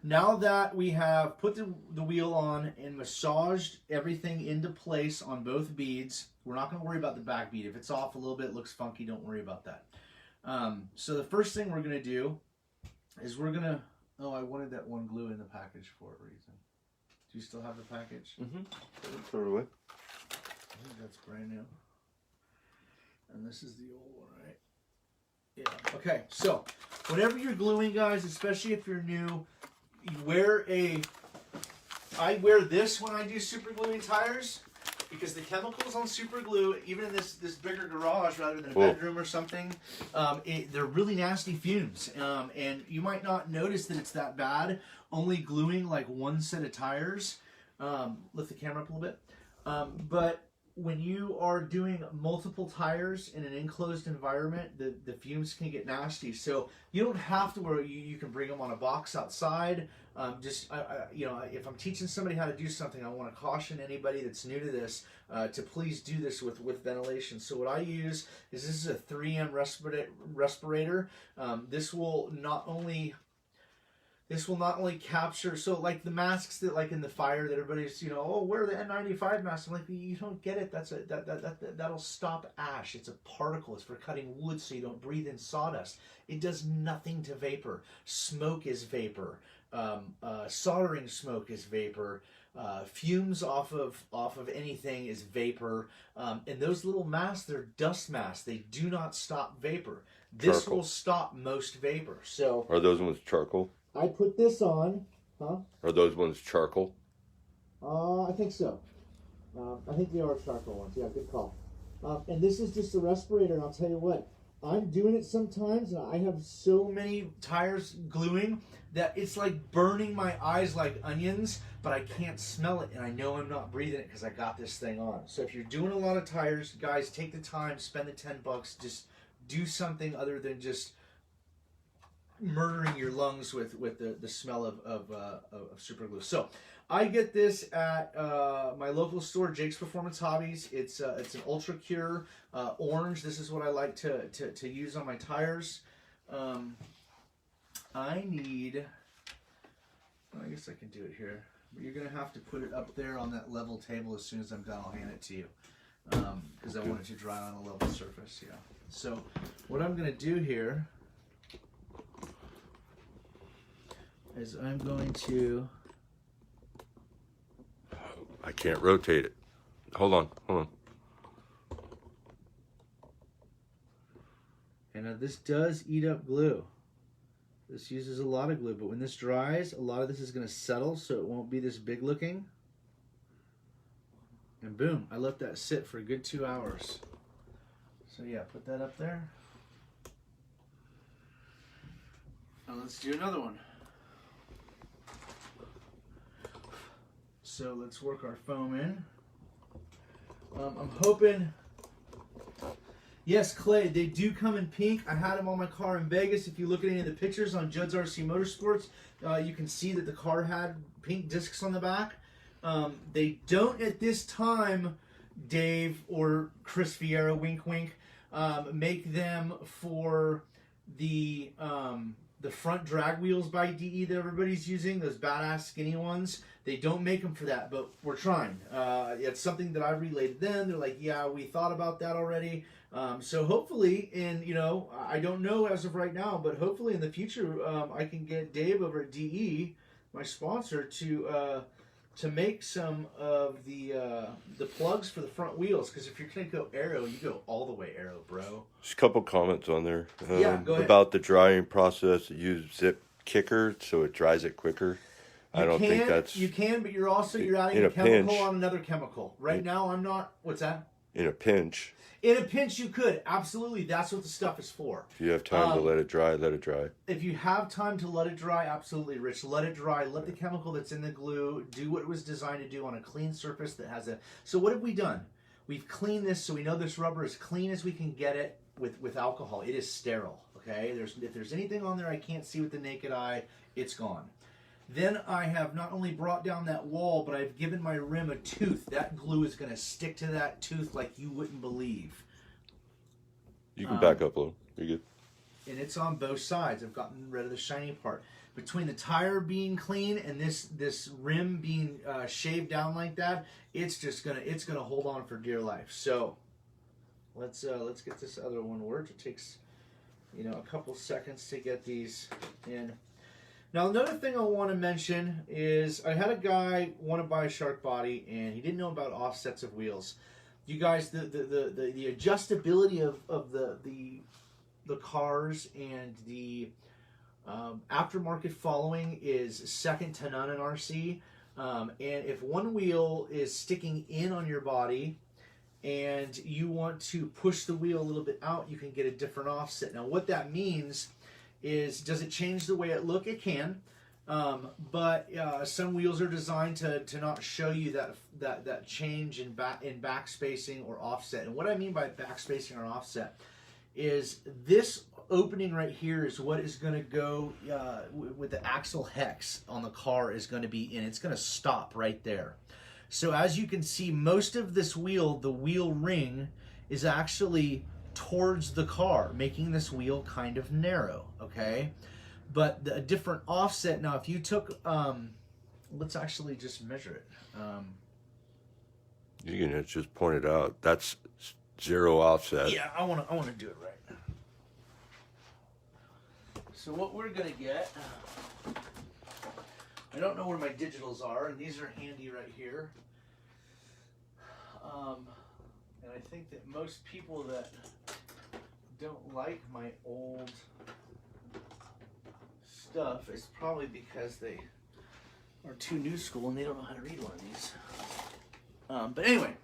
now that we have put the wheel on and massaged everything into place on both beads, we're not going to worry about the back bead. If it's off a little bit, looks funky, don't worry about that. So the first thing we're going to do is we're gonna. Oh, I wanted that one glue in the package for a reason. Do you still have the package? Mm-hmm. Throw it away. I think that's brand new. And this is the old one, right? Yeah. Okay. So, whenever you're gluing, guys, especially if you're new, you wear a. I wear this when I do super gluing tires. Because the chemicals on super glue, even in this bigger garage rather than a bedroom or something, they're really nasty fumes. And you might not notice that it's that bad, only gluing like one set of tires. Lift the camera up a little bit. But when you are doing multiple tires in an enclosed environment, the fumes can get nasty. So you don't have to worry. You can bring them on a box outside. You know, if I'm teaching somebody how to do something, I want to caution anybody that's new to this to please do this with ventilation. So what I use is this is a 3M respirator. This will not only capture, so like the masks that like in the fire that everybody's, you know, oh, wear the N95 mask. I'm like, you don't get it. That'll stop ash. It's a particle. It's for cutting wood so you don't breathe in sawdust. It does nothing to vapor. Smoke is vapor. Soldering smoke is vapor. Fumes off of anything is vapor. And those little masks, they're dust masks. They do not stop vapor. This Charcoal. will stop most vapor. So Are those ones charcoal? I put this on, huh? Are those ones charcoal? I think so. I think they are charcoal ones. Yeah, good call. And this is just a respirator, and I'll tell you what, I'm doing it sometimes, and I have so many tires gluing that it's like burning my eyes like onions, but I can't smell it, and I know I'm not breathing it because I got this thing on. So if you're doing a lot of tires, guys, take the time, spend the $10, just do something other than just murdering your lungs with the smell of super glue. So I get this at my local store, Jake's Performance Hobbies. It's an Ultra Cure orange. This is what I like to use on my tires. I guess I can do it here. But you're gonna have to put it up there on that level table as soon as I'm done. I'll hand it to you because I want it to dry on a level surface. Yeah. So what I'm gonna do here is I'm going to. I can't rotate it. Hold on. And now this does eat up glue. This uses a lot of glue, but when this dries, a lot of this is going to settle, so it won't be this big looking. And boom, I let that sit for a good 2 hours. So yeah, put that up there. Now let's do another one. So let's work our foam in. I'm hoping. Yes, Clay, they do come in pink. I had them on my car in Vegas. If you look at any of the pictures on Judd's RC Motorsports, you can see that the car had pink discs on the back. They don't at this time, Dave or Chris Vieira, wink wink, make them for the front drag wheels by DE that everybody's using, those badass skinny ones. They don't make them for that, but we're trying. It's something that I've relayed to them. They're like, yeah, we thought about that already. So hopefully, I don't know as of right now, but hopefully in the future, I can get Dave over at DE, my sponsor, to make some of the plugs for the front wheels. Because if you're gonna go aero, you go all the way aero, bro. Just a couple comments on there. Yeah, go ahead. About the drying process. Use zip kicker so it dries it quicker. I don't think that's... You can, but you're adding a chemical on another chemical. Right now, I'm not... What's that? In a pinch. In a pinch, you could. Absolutely. That's what the stuff is for. If you have time to let it dry, let it dry. If you have time to let it dry, absolutely, Rich. Let it dry. Let the chemical that's in the glue do what it was designed to do on a clean surface that has a... So what have we done? We've cleaned this so we know this rubber is clean as we can get it with alcohol. It is sterile, okay? If there's anything on there I can't see with the naked eye, it's gone. Then I have not only brought down that wall, but I've given my rim a tooth. That glue is going to stick to that tooth like you wouldn't believe. You can back up a little. You're good. And it's on both sides. I've gotten rid of the shiny part. Between the tire being clean and this rim being shaved down like that, it's gonna hold on for dear life. So let's get this other one worked. It takes you know, a couple seconds to get these in. Now, another thing I want to mention is I had a guy want to buy a shark body, and he didn't know about offsets of wheels. You guys, the adjustability of the cars and the aftermarket following is second to none in RC. And if one wheel is sticking in on your body and you want to push the wheel a little bit out, you can get a different offset. Now, what that means is, does it change the way it looks? It can. But some wheels are designed to not show you that change in back spacing or offset. And what I mean by back spacing or offset is this opening right here is what is going to go with the axle hex on the car is going to be in. It's going to stop right there. So as you can see, most of this wheel, the wheel ring, is actually towards the car, making this wheel kind of narrow, okay? But a different offset, now if you took, let's actually just measure it. You can just point it out. That's 0 offset. Yeah, I want to do it right. So what we're gonna get, I don't know where my digitals are, and these are handy right here. And I think that most people that don't like my old stuff is probably because they are too new school and they don't know how to read one of these. But anyway,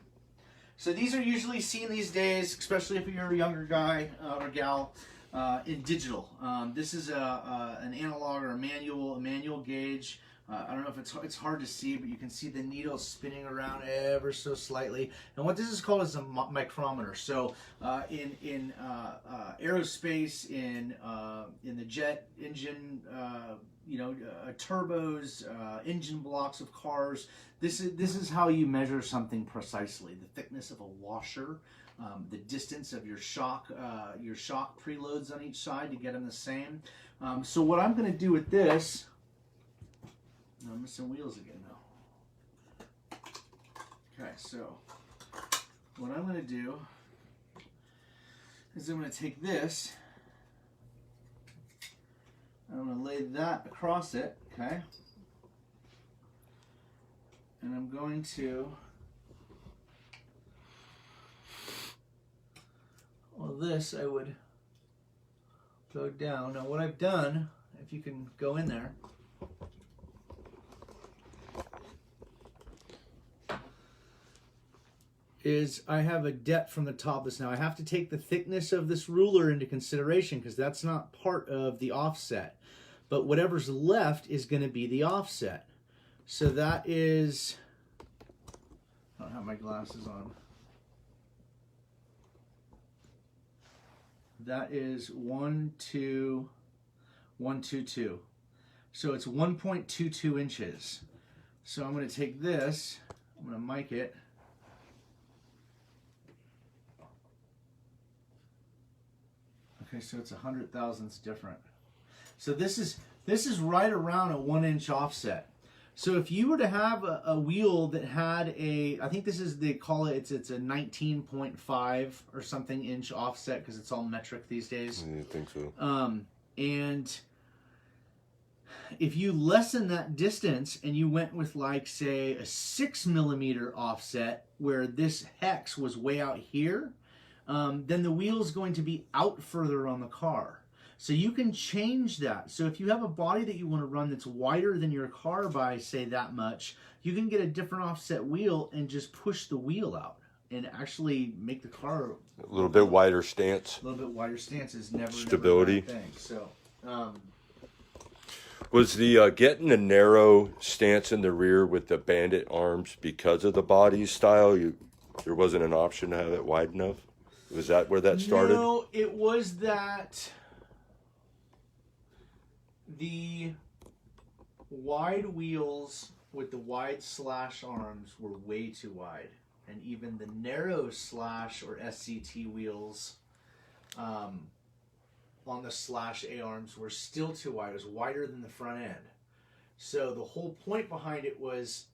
so these are usually seen these days, especially if you're a younger guy or gal, in digital. This is an analog or a manual gauge. I don't know if it's hard to see, but you can see the needle spinning around ever so slightly. And what this is called is a micrometer. So in aerospace, in the jet engine, turbos, engine blocks of cars, this is how you measure something precisely. The thickness of a washer, the distance of your shock preloads on each side to get them the same. So what I'm going to do with this. I'm missing wheels again now. Okay, so what I'm going to do is I'm going to take this, and I'm going to lay that across it, okay? And I'm going to, well, this I would go down. Now what I've done, if you can go in there, is I have a depth from the top of this. Now I have to take the thickness of this ruler into consideration because that's not part of the offset. But whatever's left is going to be the offset. So that is, I don't have my glasses on. That is 1.222. So it's 1.22 inches. So I'm going to take this, I'm going to mic it. Okay, so it's 100 thousandths different. So this is right around a 1 inch offset. So if you were to have a wheel that had I think this is, they call it, it's a 19.5 or something inch offset because it's all metric these days. I think so. And if you lessen that distance and you went with, like, say, a 6 millimeter offset where this hex was way out here, then the wheel is going to be out further on the car. So you can change that. So if you have a body that you want to run that's wider than your car by, say, that much, you can get a different offset wheel and just push the wheel out and actually make the car a little bit wider stance. A little bit wider stance is never stability. Never a bad thing. So was the getting a narrow stance in the rear with the bandit arms because of the body style? There wasn't an option to have it wide enough? Was that where that started? No, it was that the wide wheels with the wide slash arms were way too wide. And even the narrow slash or SCT wheels on the slash A arms were still too wide. It was wider than the front end. So the whole point behind it was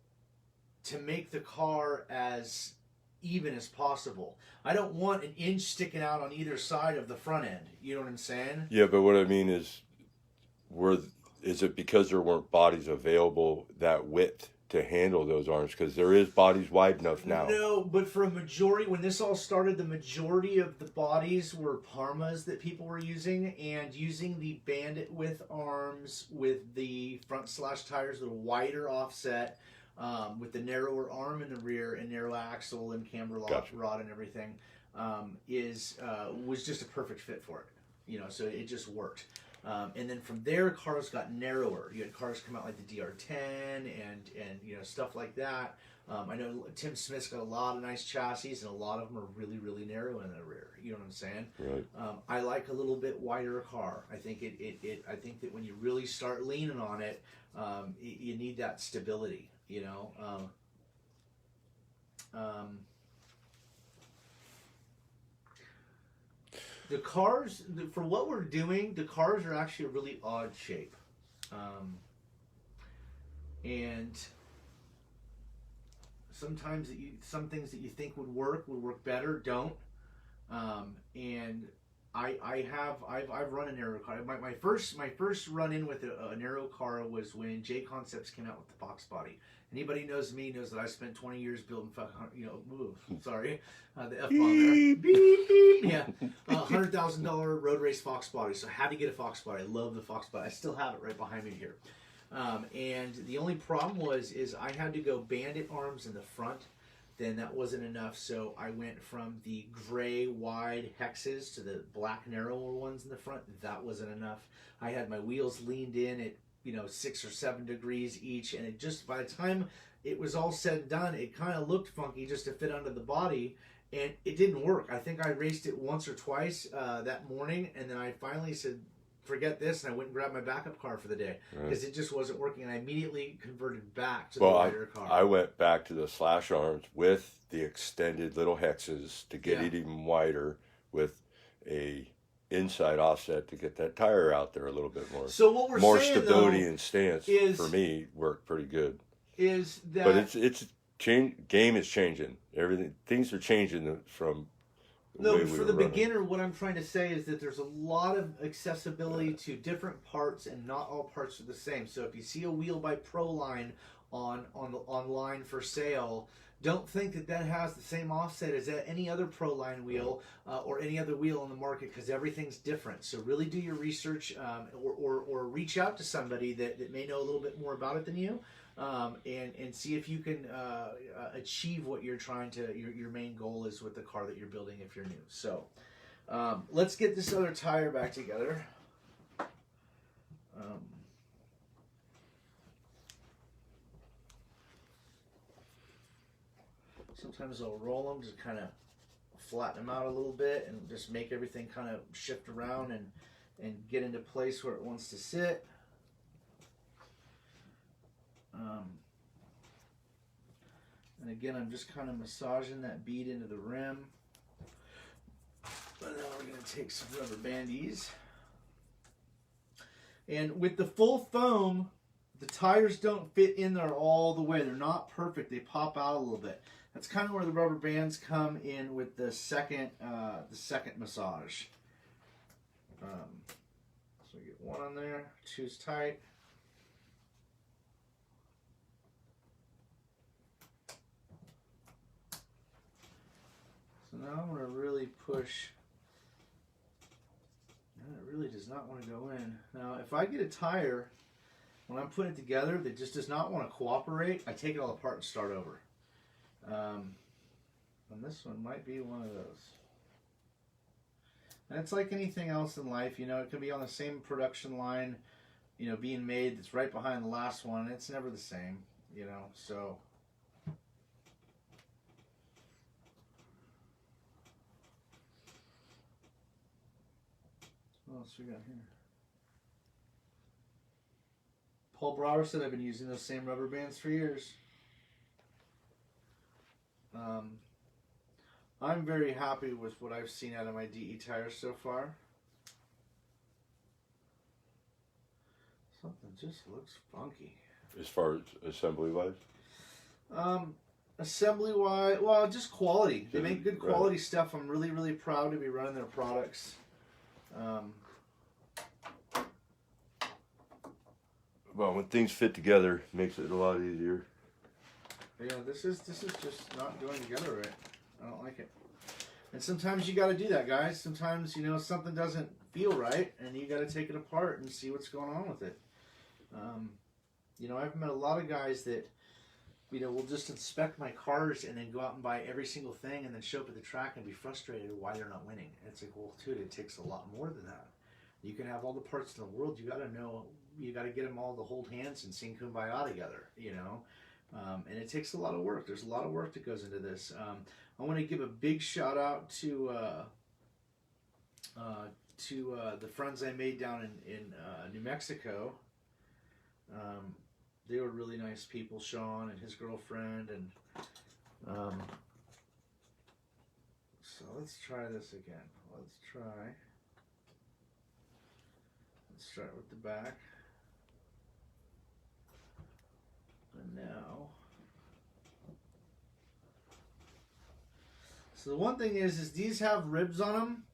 to make the car as even as possible. I don't want an inch sticking out on either side of the front end. You know what I'm saying? Yeah, but what I mean is, is it because there weren't bodies available that width to handle those arms? Because there is bodies wide enough now. No, but for a majority, when this all started, the majority of the bodies were Parmas that people were using, and using the bandit width arms with the front slash tires with a wider offset, with the narrower arm in the rear and narrow axle and camber rod and everything, was just a perfect fit for it. You know, so it just worked. And then from there, cars got narrower. You had cars come out like the DR10 and you know, stuff like that. I know Tim Smith's got a lot of nice chassis, and a lot of them are really, really narrow in the rear. You know what I'm saying? Right. I like a little bit wider car. I think I think that when you really start leaning on it, you need that stability. You know. The cars, for what we're doing, the cars are actually a really odd shape. And sometimes some things that you think would work better, don't. And I've run an aero car. My first run in with an aero car was when J Concepts came out with the Fox body. Anybody knows me knows that I spent 20 years building, the F bomb there. Beep, beep. Yeah, $100,000 road race Fox body. So I had to get a Fox body. I love the Fox body. I still have it right behind me here. And the only problem is I had to go bandit arms in the front. Then that wasn't enough, so I went from the gray wide hexes to the black narrower ones in the front. That wasn't enough. I had my wheels leaned in at 6 or 7 degrees each, and it just, by the time it was all said and done, it kind of looked funky just to fit under the body, and it didn't work. I think I raced it once or twice that morning, and then I finally said, forget this, and I went and grabbed my backup car for the day because it just wasn't working, and I immediately converted back to the wider car. I went back to the slash arms with the extended little hexes to get it even wider with a inside offset to get that tire out there a little bit more. So what we're more saying, stability though, and stance for me worked pretty good. Is that? But it's change. Game is changing. Things are changing from. No, for the beginner, what I'm trying to say is that there's a lot of accessibility to different parts, and not all parts are the same. So if you see a wheel by Proline online for sale, don't think that has the same offset as any other Proline wheel or any other wheel on the market, because everything's different. So really do your research, or reach out to somebody that may know a little bit more about it than you. And see if you can achieve what you're trying to, your main goal is with the car that you're building if you're new. So let's get this other tire back together. Sometimes I'll roll them, just kind of flatten them out a little bit and just make everything kind of shift around and get into place where it wants to sit. And again, I'm just kind of massaging that bead into the rim. But now we're going to take some rubber bandies. And with the full foam, the tires don't fit in there all the way. They're not perfect. They pop out a little bit. That's kind of where the rubber bands come in with the second massage. So we get one on there, two's tight. So now I'm going to really push. And it really does not want to go in. Now, if I get a tire, when I'm putting it together, that just does not want to cooperate, I take it all apart and start over. And this one might be one of those. And it's like anything else in life, it can be on the same production line, being made that's right behind the last one. It's never the same, so. What else we got here? Paul Brower said I've been using those same rubber bands for years. I'm very happy with what I've seen out of my DE tires so far. Something just looks funky. As far as assembly wise? assembly wise, well, just quality. They make good quality stuff. I'm really, really proud to be running their products. Well, when things fit together, it makes it a lot easier. Yeah, this is just not going together right. I don't like it. And sometimes you got to do that, guys. Sometimes, you know, something doesn't feel right, and you got to take it apart and see what's going on with it. You know, I've met a lot of guys that, you know, will just inspect my cars and then go out and buy every single thing and then show up at the track and be frustrated why they're not winning. And it's like, well, dude, it takes a lot more than that. You can have all the parts in the world. You got to know, you got to get them all to hold hands and sing Kumbaya together, you know. And it takes a lot of work. There's a lot of work that goes into this. I want to give a big shout out to the friends I made down in New Mexico. They were really nice people, Sean and his girlfriend, and so let's try this again. Let's start with the back. And now, so the one thing is these have ribs on them,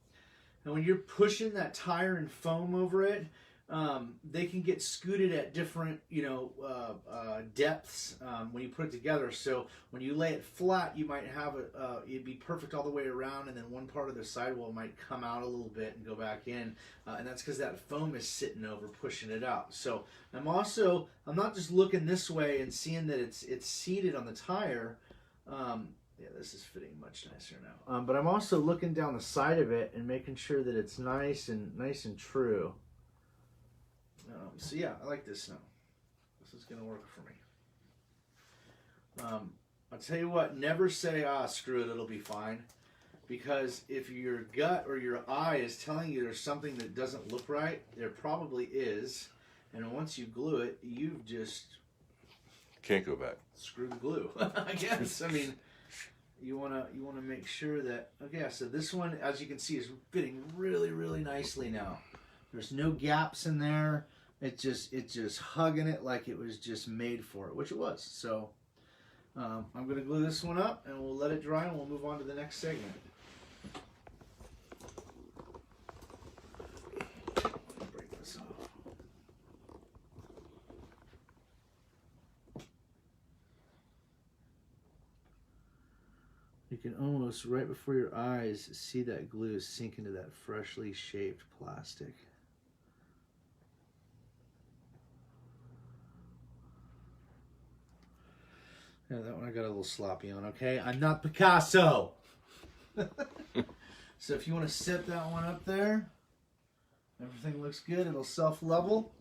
and when you're pushing that tire and foam over it, they can get scooted at different, you know, depths when you put it together. So when you lay it flat, you might have it'd be perfect all the way around, and then one part of the sidewall might come out a little bit and go back in, and that's because that foam is sitting over pushing it out. So I'm not just looking this way and seeing that it's seated on the tire. Yeah, this is fitting much nicer now. But I'm also looking down the side of it and making sure that it's nice and true. So yeah, I like this now. This is gonna work for me. I'll tell you what, never say, screw it, it'll be fine. Because if your gut or your eye is telling you there's something that doesn't look right, there probably is. And once you glue it, you've just... Can't go back. Screw the glue, I guess. I mean, you wanna make sure that... Okay, so this one, as you can see, is fitting really, really nicely now. There's no gaps in there. It's just hugging it like it was just made for it, which it was. So I'm going to glue this one up, and we'll let it dry, and we'll move on to the next segment. Break this off. You can almost, right before your eyes, see that glue sink into that freshly shaped plastic. Yeah, that one I got a little sloppy on, okay? I'm not Picasso! So if you want to set that one up there, everything looks good, it'll self-level.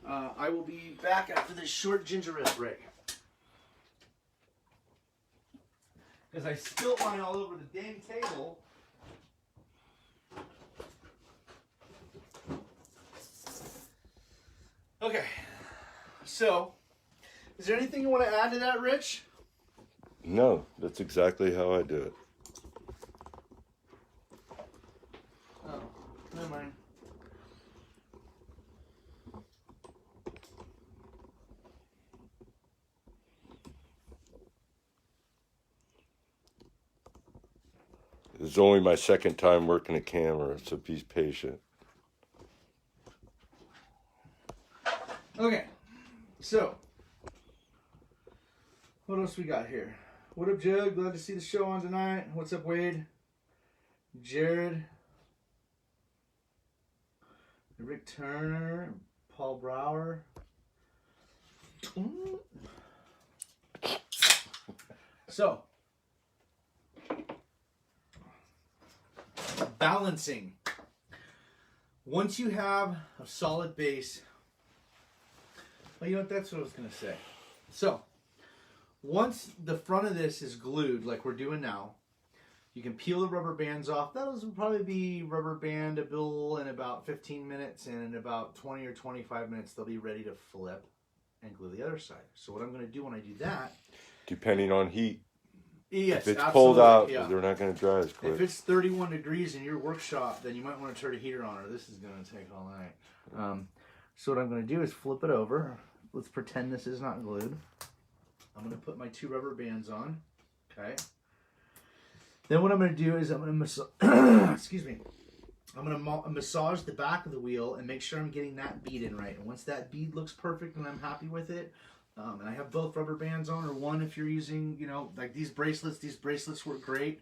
I will be back after this short ginger ale break. Because I spilled mine all over the dang table. Okay, so, is there anything you want to add to that, Rich? No, that's exactly how I do it. Oh, never mind. It's only my second time working a camera, so be patient. Okay, so, what else we got here? What up, Jug? Glad to see the show on tonight. What's up, Wade? Jared. Rick Turner. Paul Brower. So, balancing. Once you have a solid base, well, you know what? That's what I was going to say. So, once the front of this is glued, like we're doing now, you can peel the rubber bands off. Those will probably be rubber bandable in about 15 minutes, and in about 20 or 25 minutes, they'll be ready to flip and glue the other side. So what I'm going to do when I do that... Depending on heat. Yes, if it's absolutely, cold out, yeah. they're not going to dry as quick. If it's 31 degrees in your workshop, then you might want to turn a heater on, or this is going to take all night. So what I'm going to do is flip it over. Let's pretend this is not glued. I'm going to put my two rubber bands on. Okay. Then what I'm going to do is I'm going to excuse me. I'm going to massage the back of the wheel and make sure I'm getting that bead in right. And once that bead looks perfect and I'm happy with it, and I have both rubber bands on, or one if you're using, you know, like these bracelets work great.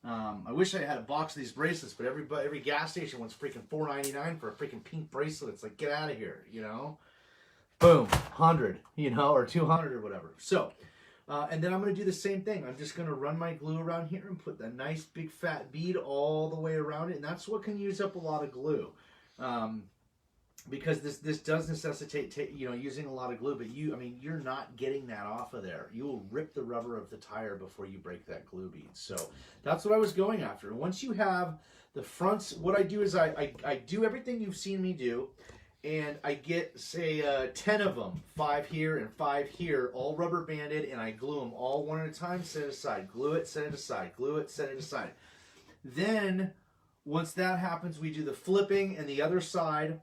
I wish I had a box of these bracelets, but every gas station wants freaking $4.99 for a freaking pink bracelet. It's like, get out of here, you know? Boom, 100, you know, or 200 or whatever. So, and then I'm going to do the same thing. I'm just going to run my glue around here and put that nice big fat bead all the way around it. And that's what can use up a lot of glue. Because this does necessitate, you know, using a lot of glue, but you're not getting that off of there. You will rip the rubber of the tire before you break that glue bead. So that's what I was going after. Once you have the fronts, what I do is I do everything you've seen me do, and I get, say, 10 of them, 5 here and 5 here, all rubber banded, and I glue them all one at a time, set it aside, glue it, set it aside, glue it, set it aside. Then, once that happens, we do the flipping and the other side,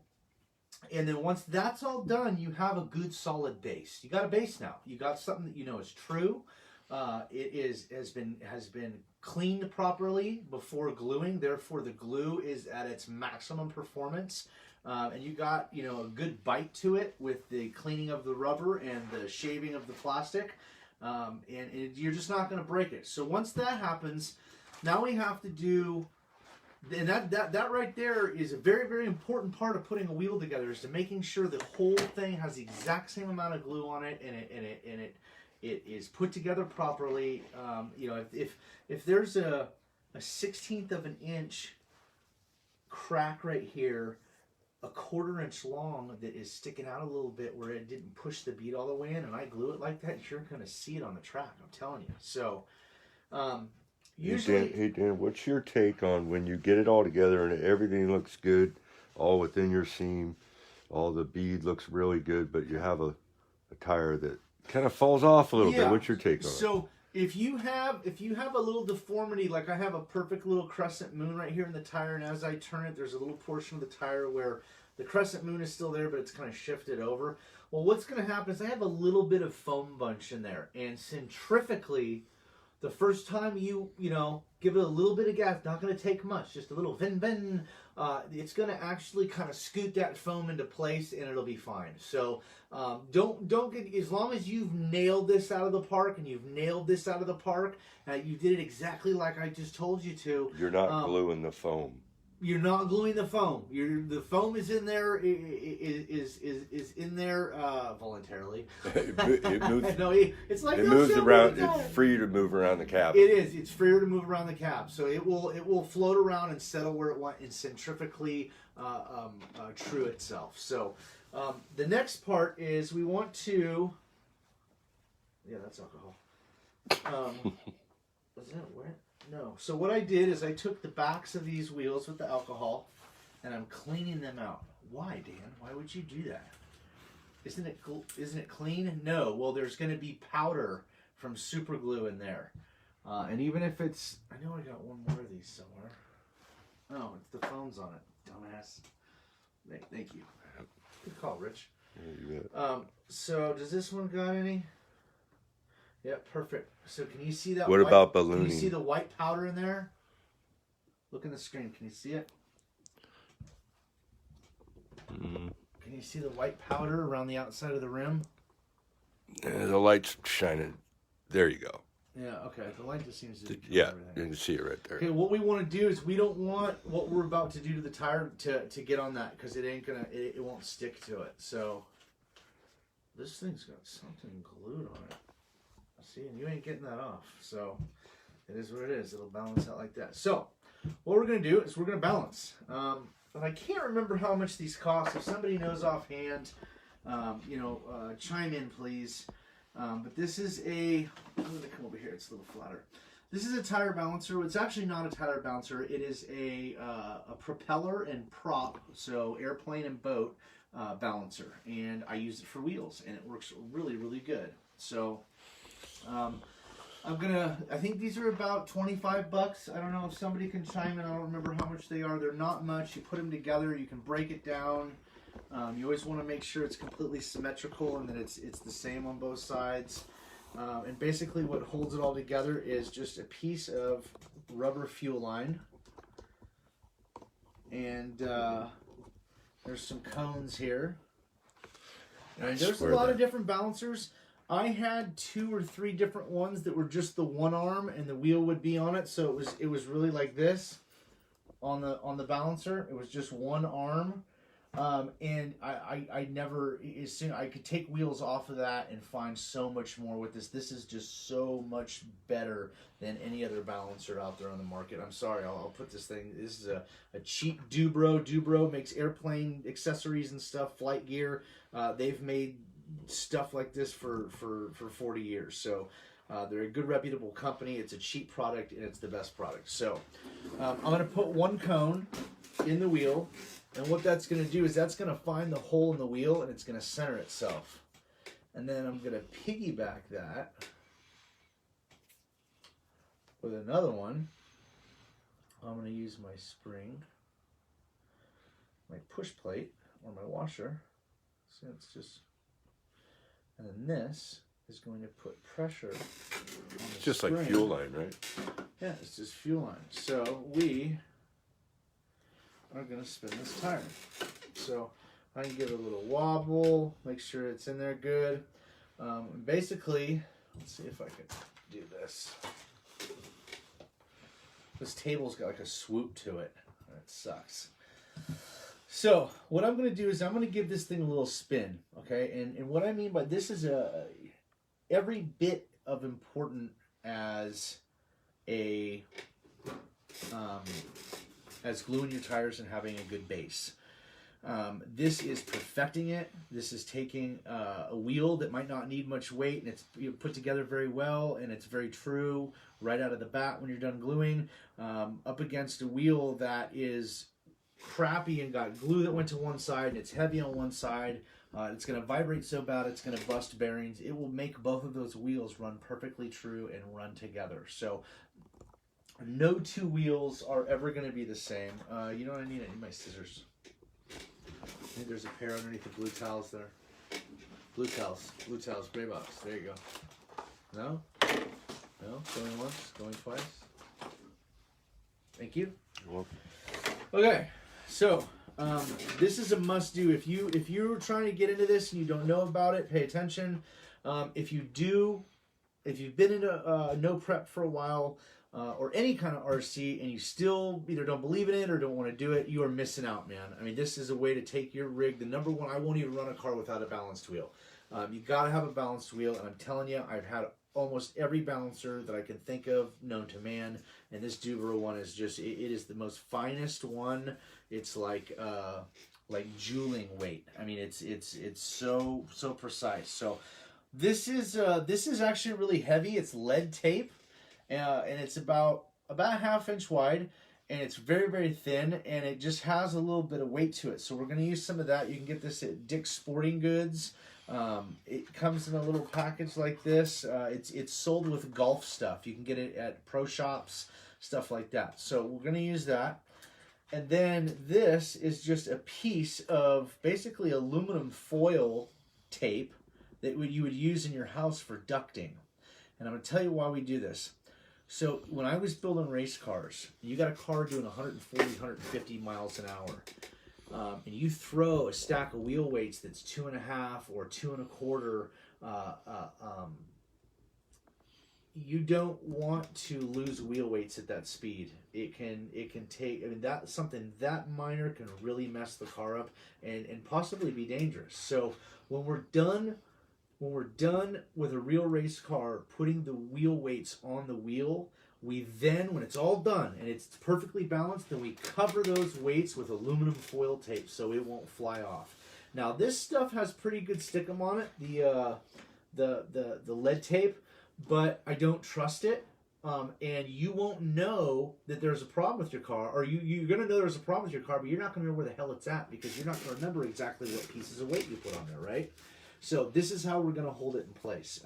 and then once that's all done, you have a good solid base. You got a base now. You got something that you know is true. Has been cleaned properly before gluing. Therefore, the glue is at its maximum performance. And you got, you know, a good bite to it with the cleaning of the rubber and the shaving of the plastic. And you're just not going to break it. So once that happens, now we have to do, and that right there is a very, very important part of putting a wheel together, is to making sure the whole thing has the exact same amount of glue on it, and it is put together properly. You know, if there's a 1/16 of an inch crack right here, a 1/4 inch long, that is sticking out a little bit where it didn't push the bead all the way in, and I glue it like that, you're going to see it on the track, I'm telling you. So, usually... Hey Dan, what's your take on when you get it all together and everything looks good, all within your seam, all the bead looks really good, but you have a tire that kind of falls off a little bit? What's your take on it? So if you have a little deformity, like I have a perfect little crescent moon right here in the tire, and as I turn it, there's a little portion of the tire where the crescent moon is still there, but it's kind of shifted over. Well, what's going to happen is I have a little bit of foam bunch in there, and centrifugally, the first time you know, give it a little bit of gas, not going to take much, just a little vin, it's going to actually kind of scoot that foam into place, and it'll be fine. So don't get, as long as you've nailed this out of the park, and you've nailed this out of the park, you did it exactly like I just told you to. You're not gluing the foam. You're not gluing the foam. The foam is in there. Is in there voluntarily. It moves. No, it's like it moves around. It's free to move around the cab. It is. It's freer to move around the cab, so it will float around and settle where it wants and centrifugally true itself. So the next part is we want to. Yeah, that's alcohol. Was that wet? No. So what I did is I took the backs of these wheels with the alcohol, and I'm cleaning them out. Why, Dan? Why would you do that? Isn't it clean? No. Well, there's going to be powder from super glue in there, and even if it's, I know I got one more of these somewhere. Oh, it's the foam's on it, dumbass. Thank you. Good call, Rich. Yeah, you bet. So does this one got any? Yeah, perfect. So can you see that? What about ballooning? Can you see the white powder in there? Look in the screen. Can you see it? Mm. Can you see the white powder around the outside of the rim? The light's shining. There you go. Yeah, okay. The light just seems to... Yeah, everything. you can see it right there. Okay, what we want to do is we don't want what we're about to do to the tire to get on that, because it ain't gonna... It won't stick to it. So, this thing's got something glued on it. See, and you ain't getting that off, so it is what it is. It'll balance out like that. So what we're going to do is we're going to balance. And I can't remember how much these cost. If somebody knows offhand, chime in, please. But this is a... I'm going to come over here. It's a little flatter. This is a tire balancer. It's actually not a tire balancer. It is a propeller and prop, so airplane and boat balancer. And I use it for wheels, and it works really, really good. So... I think these are about $25. I don't know if somebody can chime in. I don't remember how much they are. They're not much. You put them together, you can break it down. You always want to make sure it's completely symmetrical and that it's the same on both sides. And basically what holds it all together is just a piece of rubber fuel line. And there's some cones here. And there's a lot of different balancers. I had 2 or 3 different ones that were just the one arm and the wheel would be on it. So it was really like this on the balancer. It was just one arm. And I never, as soon I could take wheels off of that and find so much more with this. This is just so much better than any other balancer out there on the market. I'm sorry, I'll put this thing. This is a cheap Dubro. Dubro makes airplane accessories and stuff, flight gear. They've made stuff like this for 40 years. So they're a good reputable company. It's a cheap product and it's the best product. So I'm going to put one cone in the wheel. And what that's going to do is that's going to find the hole in the wheel and it's going to center itself. And then I'm going to piggyback that with another one. I'm going to use my spring, my push plate, or my washer. So it's just, and then this is going to put pressure on the Just spring. like fuel line, right? Yeah, it's just fuel line. So we are going to spin this tire. So I can give it a little wobble, make sure it's in there good. Basically, let's see if I can do this. This table's got like a swoop to it. That sucks. So what I'm going to do is I'm going to give this thing a little spin, okay? And what I mean by this is every bit of important as gluing your tires and having a good base. This is perfecting it. This is taking a wheel that might not need much weight and it's put together very well and it's very true right out of the bat when you're done gluing, up against a wheel that is crappy and got glue that went to one side and it's heavy on one side. It's going to vibrate so bad it's going to bust bearings. It will make both of those wheels run perfectly true and run together. So no 2 wheels are ever going to be the same. You know what I need? I need my scissors. I think there's a pair underneath the blue towels there. Blue towels, gray box. There you go. No? No? Going once, going twice. Thank you. You're welcome. Okay, so this is a must-do. If you're trying to get into this and you don't know about it, pay attention. If you've been into no prep for a while, or any kind of RC, and you still either don't believe in it or don't want to do it, you are missing out, man. I mean, this is a way to take your rig. The number one, I won't even run a car without a balanced wheel. You got to have a balanced wheel, and I'm telling you, I've had almost every balancer that I can think of known to man, and this Dubro one is just, it is the most finest one. It's like jeweling weight. I mean, it's so precise. So this is actually really heavy. It's lead tape. And it's about a ½ inch wide, and it's very, very thin, and it just has a little bit of weight to it. So we're going to use some of that. You can get this at Dick's Sporting Goods. It comes in a little package like this. It's sold with golf stuff. You can get it at pro shops, stuff like that. So we're going to use that. And then this is just a piece of basically aluminum foil tape that you would use in your house for ducting. And I'm going to tell you why we do this. So when I was building race cars, you got a car doing 140, 150 miles an hour, and you throw a stack of wheel weights that's 2.5 or 2 1/4. You don't want to lose wheel weights at that speed. It can take. I mean, that something that minor can really mess the car up and possibly be dangerous. So when we're done with a real race car, putting the wheel weights on the wheel, we then, when it's all done and it's perfectly balanced, then we cover those weights with aluminum foil tape so it won't fly off. Now this stuff has pretty good stickum on it, the lead tape, but I don't trust it. And you won't know that there's a problem with your car, or you're going to know there's a problem with your car, but you're not going to know where the hell it's at because you're not going to remember exactly what pieces of weight you put on there, right? So this is how we're going to hold it in place.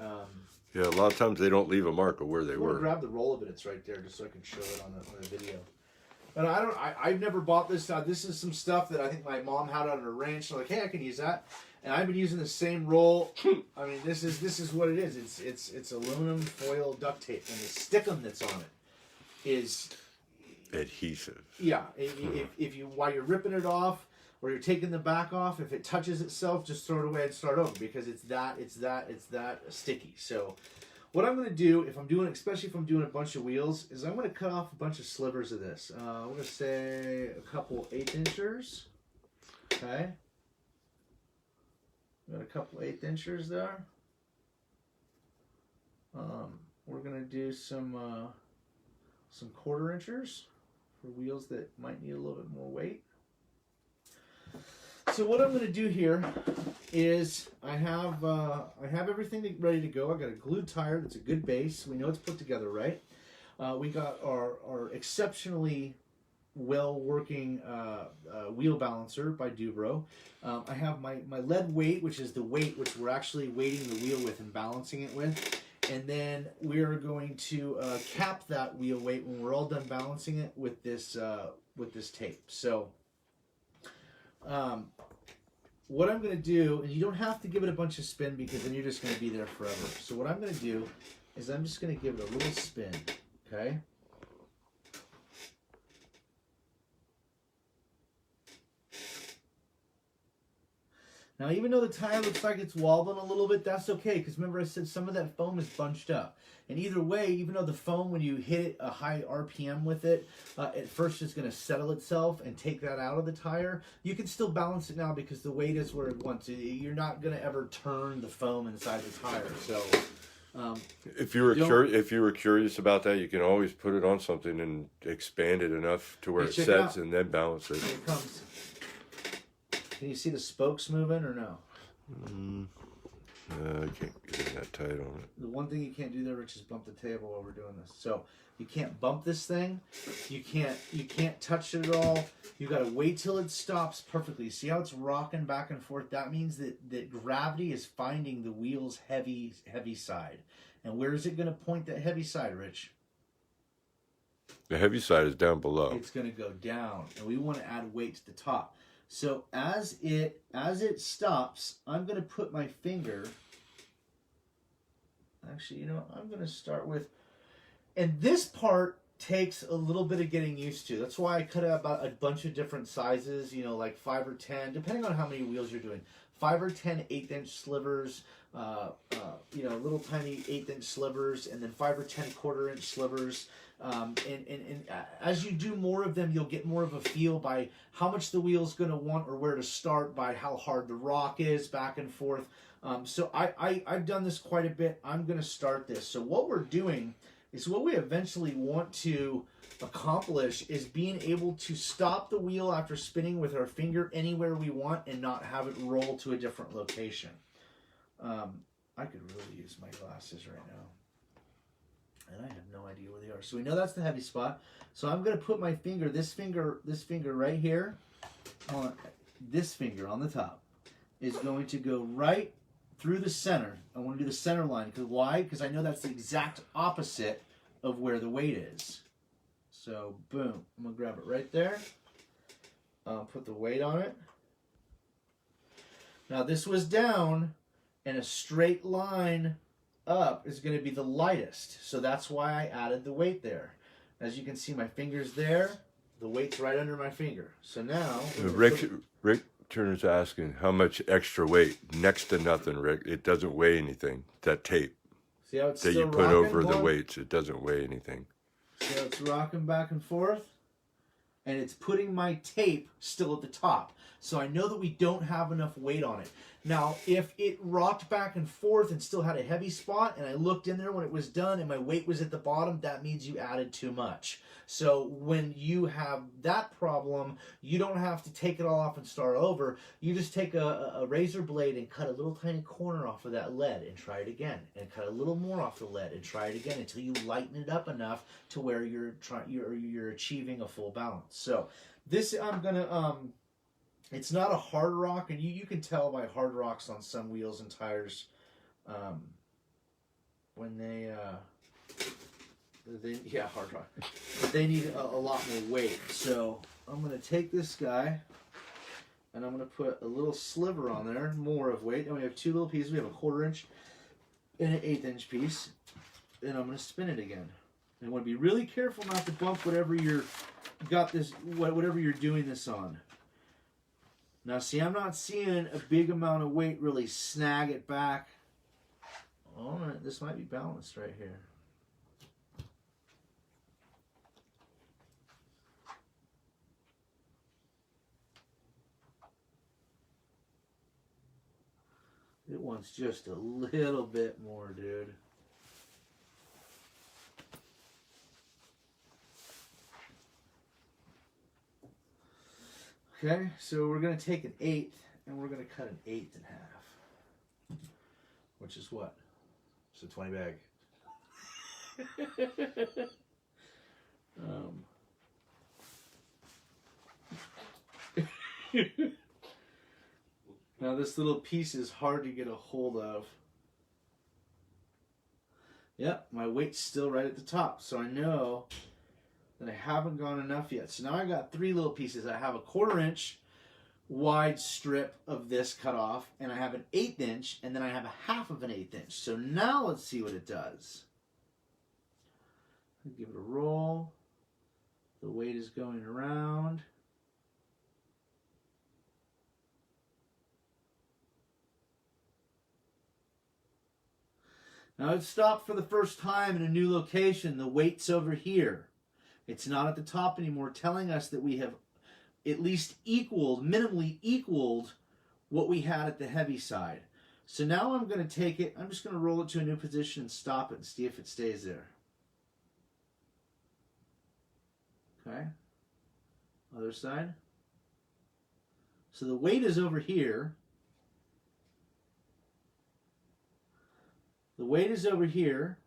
Yeah, a lot of times they don't leave a mark of where they I'm going to were. grab the roll of it. It's right there just so I can show it on the video. And I've never bought this. This is some stuff that I think my mom had on her ranch. So like, hey, I can use that. And I've been using the same roll. I mean, this is what it is. It's aluminum foil duct tape, and the stickum that's on it is adhesive. Yeah, if you while you're ripping it off or you're taking the back off, if it touches itself, just throw it away and start over because it's that sticky. So what I'm going to do, especially if I'm doing a bunch of wheels, is I'm going to cut off a bunch of slivers of this. I'm going to say a couple 1/8 inchers. Okay. Got a couple 1/8 inchers there. We're going to do some 1/4 inchers for wheels that might need a little bit more weight. So what I'm going to do here is I have everything ready to go. I got a glued tire that's a good base. We know it's put together right. We got our exceptionally well working wheel balancer by Dubro. I have my lead weight, which is the weight which we're actually weighting the wheel with and balancing it with. And then we are going to cap that wheel weight when we're all done balancing it with this tape. So what I'm going to do, and you don't have to give it a bunch of spin because then you're just going to be there forever. So what I'm going to do is I'm just going to give it a little spin, okay? Now, even though the tire looks like it's wobbling a little bit, that's okay, because remember I said some of that foam is bunched up. And either way, even though the foam, when you hit a high RPM with it, at first it's going to settle itself and take that out of the tire, you can still balance it now because the weight is where it wants it. You're not going to ever turn the foam inside the tire. So, if you were curious about that, you can always put it on something and expand it enough to where it sets and then balance it. Here it comes. Can you see the spokes moving or no? I can't get it that tight on it. The one thing you can't do there, Rich, is bump the table while we're doing this. So you can't bump this thing. You can't touch it at all. You got to wait till it stops perfectly. See how it's rocking back and forth? That means that gravity is finding the wheel's heavy side. And where is it going to point that heavy side, Rich? The heavy side is down below. It's going to go down, and we want to add weight to the top. So as it stops, I'm going to put my finger. Actually, you know, I'm going to start with, and this part takes a little bit of getting used to. That's why I cut out about a bunch of different sizes, you know, like 5 or 10, depending on how many wheels you're doing. 5 or 10 1/8 slivers, you know, little tiny 1/8 slivers, and then 5 or 10 1/4 slivers. And as you do more of them, you'll get more of a feel by how much the wheel's going to want or where to start, by how hard the rock is back and forth. So I've done this quite a bit. I'm going to start this. So what we're doing is what we eventually want to accomplish is being able to stop the wheel after spinning with our finger anywhere we want and not have it roll to a different location. I could really use my glasses right now. And I have no idea where they are. So we know that's the heavy spot. So I'm going to put my finger, this finger right here, this finger on the top, is going to go right through the center. I want to do the center line. Why? Because I know that's the exact opposite of where the weight is. So boom, I'm going to grab it right there. Put the weight on it. Now this was down, and a straight line up is going to be the lightest, so that's why I added the weight there. As you can see, my finger's there, the weight's right under my finger. So now Rick Turner's asking how much extra weight. Next to nothing, Rick. It doesn't weigh anything. That tape see how it's that still you put rocking, over the Bob? weights, it doesn't weigh anything. See how it's rocking back and forth, and it's putting my tape still at the top, so I know that we don't have enough weight on it. Now, if it rocked back and forth and still had a heavy spot, and I looked in there when it was done and my weight was at the bottom, that means you added too much. So when you have that problem, you don't have to take it all off and start over. You just take a razor blade and cut a little tiny corner off of that lead and try it again, and cut a little more off the lead and try it again until you lighten it up enough to where you're achieving a full balance. So this I'm gonna it's not a hard rock, and you can tell by hard rocks on some wheels and tires when they Yeah, hard rock. But they need a lot more weight. So I'm going to take this guy, and I'm going to put a little sliver on there, more of weight. And we have two little pieces. We have a 1/4 inch and an 1/8 inch piece. And I'm going to spin it again. And you want to be really careful not to bump whatever whatever you're doing this on. Now see, I'm not seeing a big amount of weight really snag it back. Oh, this might be balanced right here. It wants just a little bit more, dude. Okay, so we're going to take an 1/8 and we're going to cut an 1/8 in half. Which is what? It's a 20 bag. Now this little piece is hard to get a hold of. Yep, my weight's still right at the top, so I know that I haven't gone enough yet. So now I got 3 little pieces. I have a 1/4 inch wide strip of this cut off, and I have an 1/8 inch, and then I have a 1/2 of an 1/8 inch. So now let's see what it does. Give it a roll. The weight is going around. Now it's stopped for the first time in a new location. The weight's over here. It's not at the top anymore, telling us that we have at least minimally equaled what we had at the heavy side. So now I'm going to take it, I'm just going to roll it to a new position and stop it and see if it stays there. Okay. Other side. So the weight is over here. The weight is over here.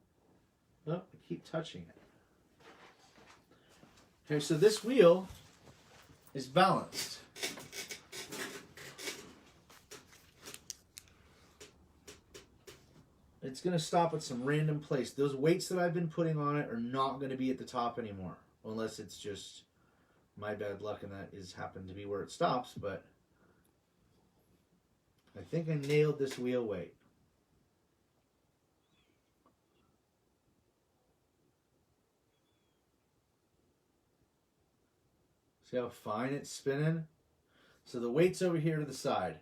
Oh, I keep touching it. Okay, so this wheel is balanced. It's going to stop at some random place. Those weights that I've been putting on it are not going to be at the top anymore. Unless it's just my bad luck and that is happened to be where it stops. But I think I nailed this wheel weight. See how fine it's spinning? So the weight's over here to the side.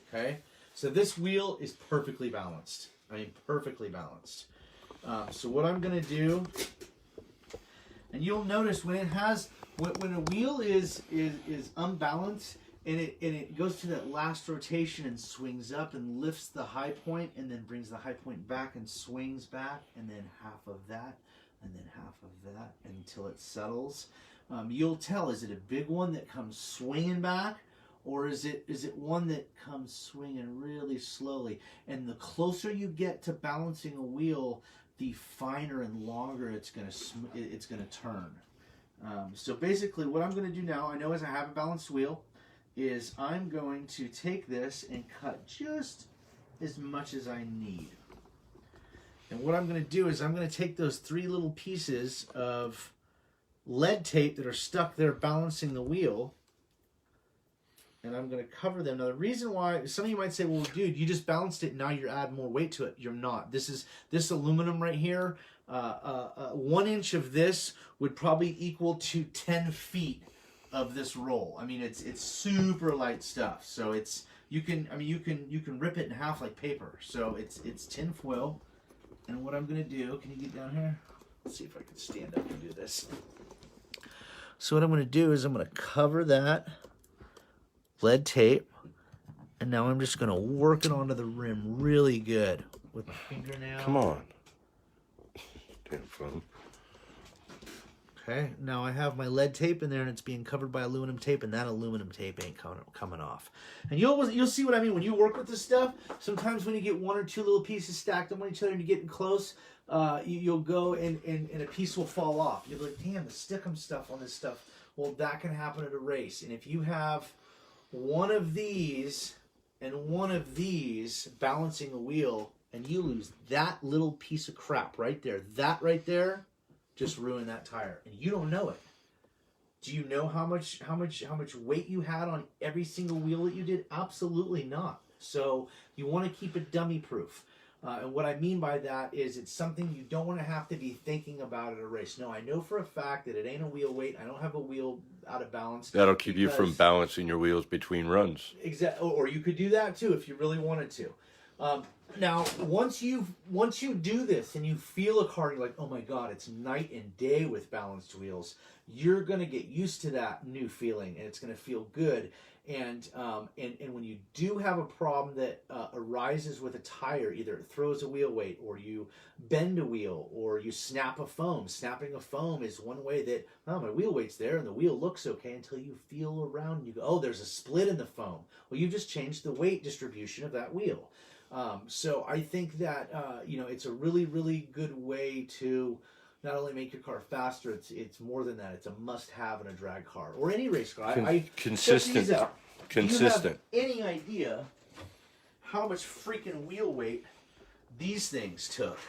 Okay? So this wheel is perfectly balanced. I mean, perfectly balanced. So what I'm going to do, and you'll notice when it has, when a wheel is unbalanced and it goes to that last rotation and swings up and lifts the high point and then brings the high point back and swings back and then half of that and then half of that until it settles. You'll tell, is it a big one that comes swinging back, or is it one that comes swinging really slowly? And the closer you get to balancing a wheel, the finer and longer it's going to turn. So basically, what I'm going to do now, I know as I have a balanced wheel, is I'm going to take this and cut just as much as I need. And what I'm going to do is I'm going to take those 3 little pieces of lead tape that are stuck there balancing the wheel, and I'm going to cover them. Now the reason why, some of you might say, well dude, you just balanced it and now you're adding more weight to it. You're not. This aluminum right here, 1 inch of this would probably equal to 10 feet of this roll. I mean, it's super light stuff. So you can rip it in half like paper. So it's tin foil. And what I'm going to do, can you get down here? Let's see if I can stand up and do this. So what I'm going to do is I'm going to cover that lead tape, and now I'm just going to work it onto the rim really good with my fingernail. Come on. Damn phone. Okay, now I have my lead tape in there, and it's being covered by aluminum tape, and that aluminum tape ain't coming off. And you'll see what I mean when you work with this stuff. Sometimes when you get 1 or 2 little pieces stacked on each other and you're getting close, you'll go and a piece will fall off. You'll be like, damn, the stickum stuff on this stuff. Well, that can happen at a race. And if you have one of these and one of these balancing a wheel, and you lose that little piece of crap right there, that right there, just ruined that tire, and you don't know it. Do you know how much weight you had on every single wheel that you did? Absolutely not. So you want to keep it dummy proof. And what I mean by that is it's something you don't want to have to be thinking about at a race. No, I know for a fact that it ain't a wheel weight. I don't have a wheel out of balance. That'll keep you from balancing your wheels between runs. Exactly, or you could do that too if you really wanted to. Now, once you do this and you feel a car, you're like, oh my God, it's night and day with balanced wheels. You're gonna get used to that new feeling, and it's gonna feel good. And when you do have a problem that arises with a tire, either it throws a wheel weight, or you bend a wheel, or you snap a foam. Snapping a foam is one way that, oh, my wheel weight's there and the wheel looks okay, until you feel around and you go, oh, there's a split in the foam. Well, you just changed the weight distribution of that wheel. So I think that it's a really, really good way to not only make your car faster, it's more than that. It's a must-have in a drag car or any race car. Consistent. Consistent. Do you have any idea how much freaking wheel weight these things took?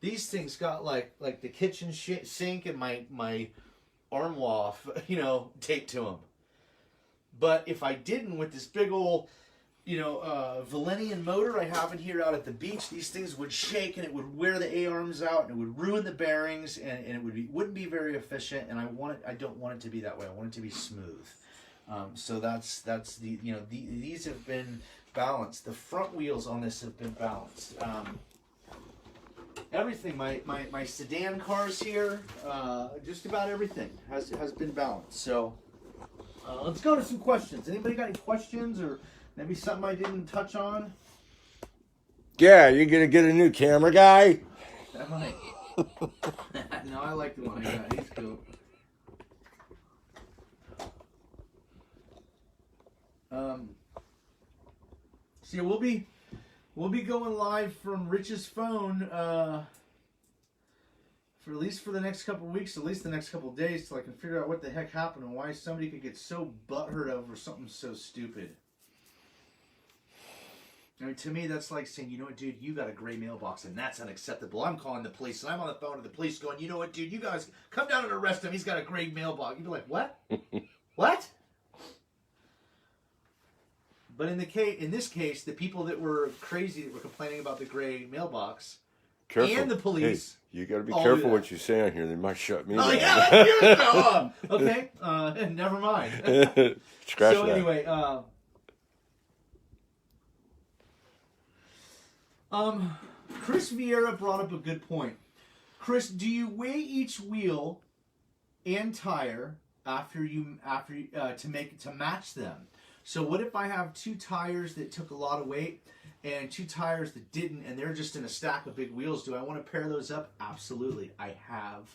These things got like the kitchen sink and my armoire, taped to them. But if I didn't, with this big old Valenian motor I have in here out at the beach, these things would shake and it would wear the A-arms out and it would ruin the bearings, and it wouldn't be very efficient, and I don't want it to be that way. I want it to be smooth. So that's these have been balanced. The front wheels on this have been balanced. Everything, my sedan cars here, just about everything has been balanced. So let's go to some questions. Anybody got any questions, or maybe something I didn't touch on? Yeah, you're gonna get a new camera guy? That might. No, I like the one I got. He's cool. So yeah, we'll be going live from Rich's phone for at least for the next couple of weeks, at least the next couple of days, till I can figure out what the heck happened and why somebody could get so butthurt over something so stupid. I mean, to me, that's like saying, you know what, dude, you got a gray mailbox, and that's unacceptable. I'm calling the police, and I'm on the phone to the police going, you know what, dude, you guys come down and arrest him. He's got a gray mailbox. You'd be like, what? What? But in this case, the people that were crazy that were complaining about the gray mailbox and the police. Hey, you got to be careful what you say on here. They might shut me down. Oh, yeah, okay, never mind. Scratch so that. Anyway, Chris Vieira brought up a good point. Chris, do you weigh each wheel and tire to match them? So what if I have two tires that took a lot of weight and two tires that didn't, and they're just in a stack of big wheels? Do I want to pair those up? Absolutely. I have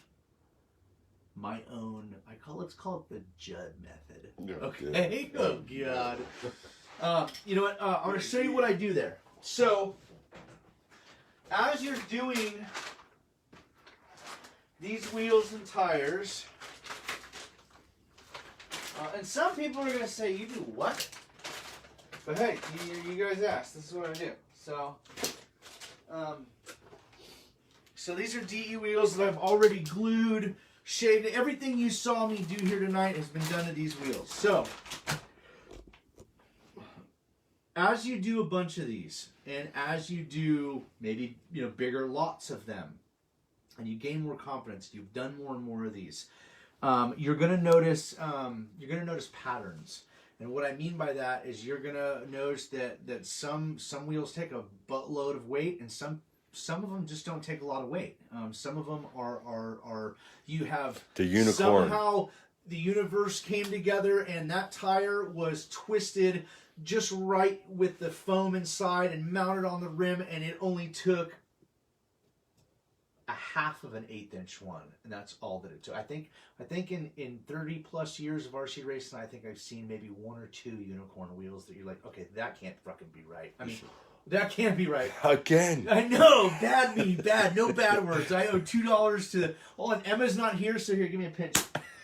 my own, let's call it the Judd method. Okay? Oh, God. You know what? I'm going to show you what I do there. So, as you're doing these wheels and tires, and some people are going to say, you do what? But hey, you guys asked. This is what I do. So these are DE wheels that I've already glued, shaved. Everything you saw me do here tonight has been done to these wheels. So, as you do a bunch of these, and as you do maybe bigger lots of them, and you gain more confidence, you've done more and more of these, you're gonna notice patterns. And what I mean by that is you're gonna notice that some wheels take a buttload of weight, and some of them just don't take a lot of weight. Some of them are you have the unicorn. Somehow the universe came together and that tire was twisted just right with the foam inside and mounted on the rim, and it only took a half of an 1/8 inch one, and that's all that it took. I think in 30 plus years of RC racing, I think I've seen maybe 1 or 2 unicorn wheels that you're like, okay, that can't fucking be right. I mean, that can't be right. Again. I know, bad meaning bad, no bad words. I owe $2 to. Oh, and Emma's not here, so here, give me a pinch.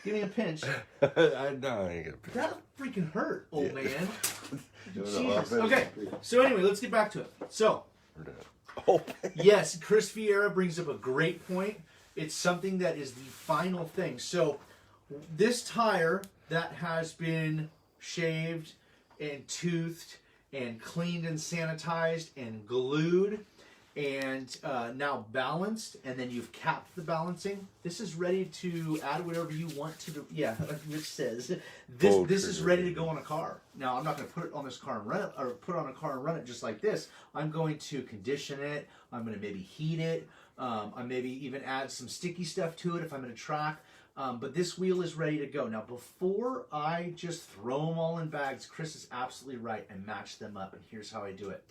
Give me a pinch. I ain't gonna pinch. That freaking hurt, old man. Jesus. Okay, so anyway, let's get back to it. So. Oh, yes, Chris Vieira brings up a great point. It's something that is the final thing. So this tire that has been shaved and toothed and cleaned and sanitized and glued and now balanced, and then you've capped the balancing. This is ready to add whatever you want to the, yeah, like Rich says, this is ready to go on a car. Now, I'm not going to put it on this car and run it, or put it on a car and run it just like this. I'm going to condition it. I'm going to maybe heat it. I maybe even add some sticky stuff to it if I'm going to track. But this wheel is ready to go. Now, before I just throw them all in bags, Chris is absolutely right. I match them up, and here's how I do it.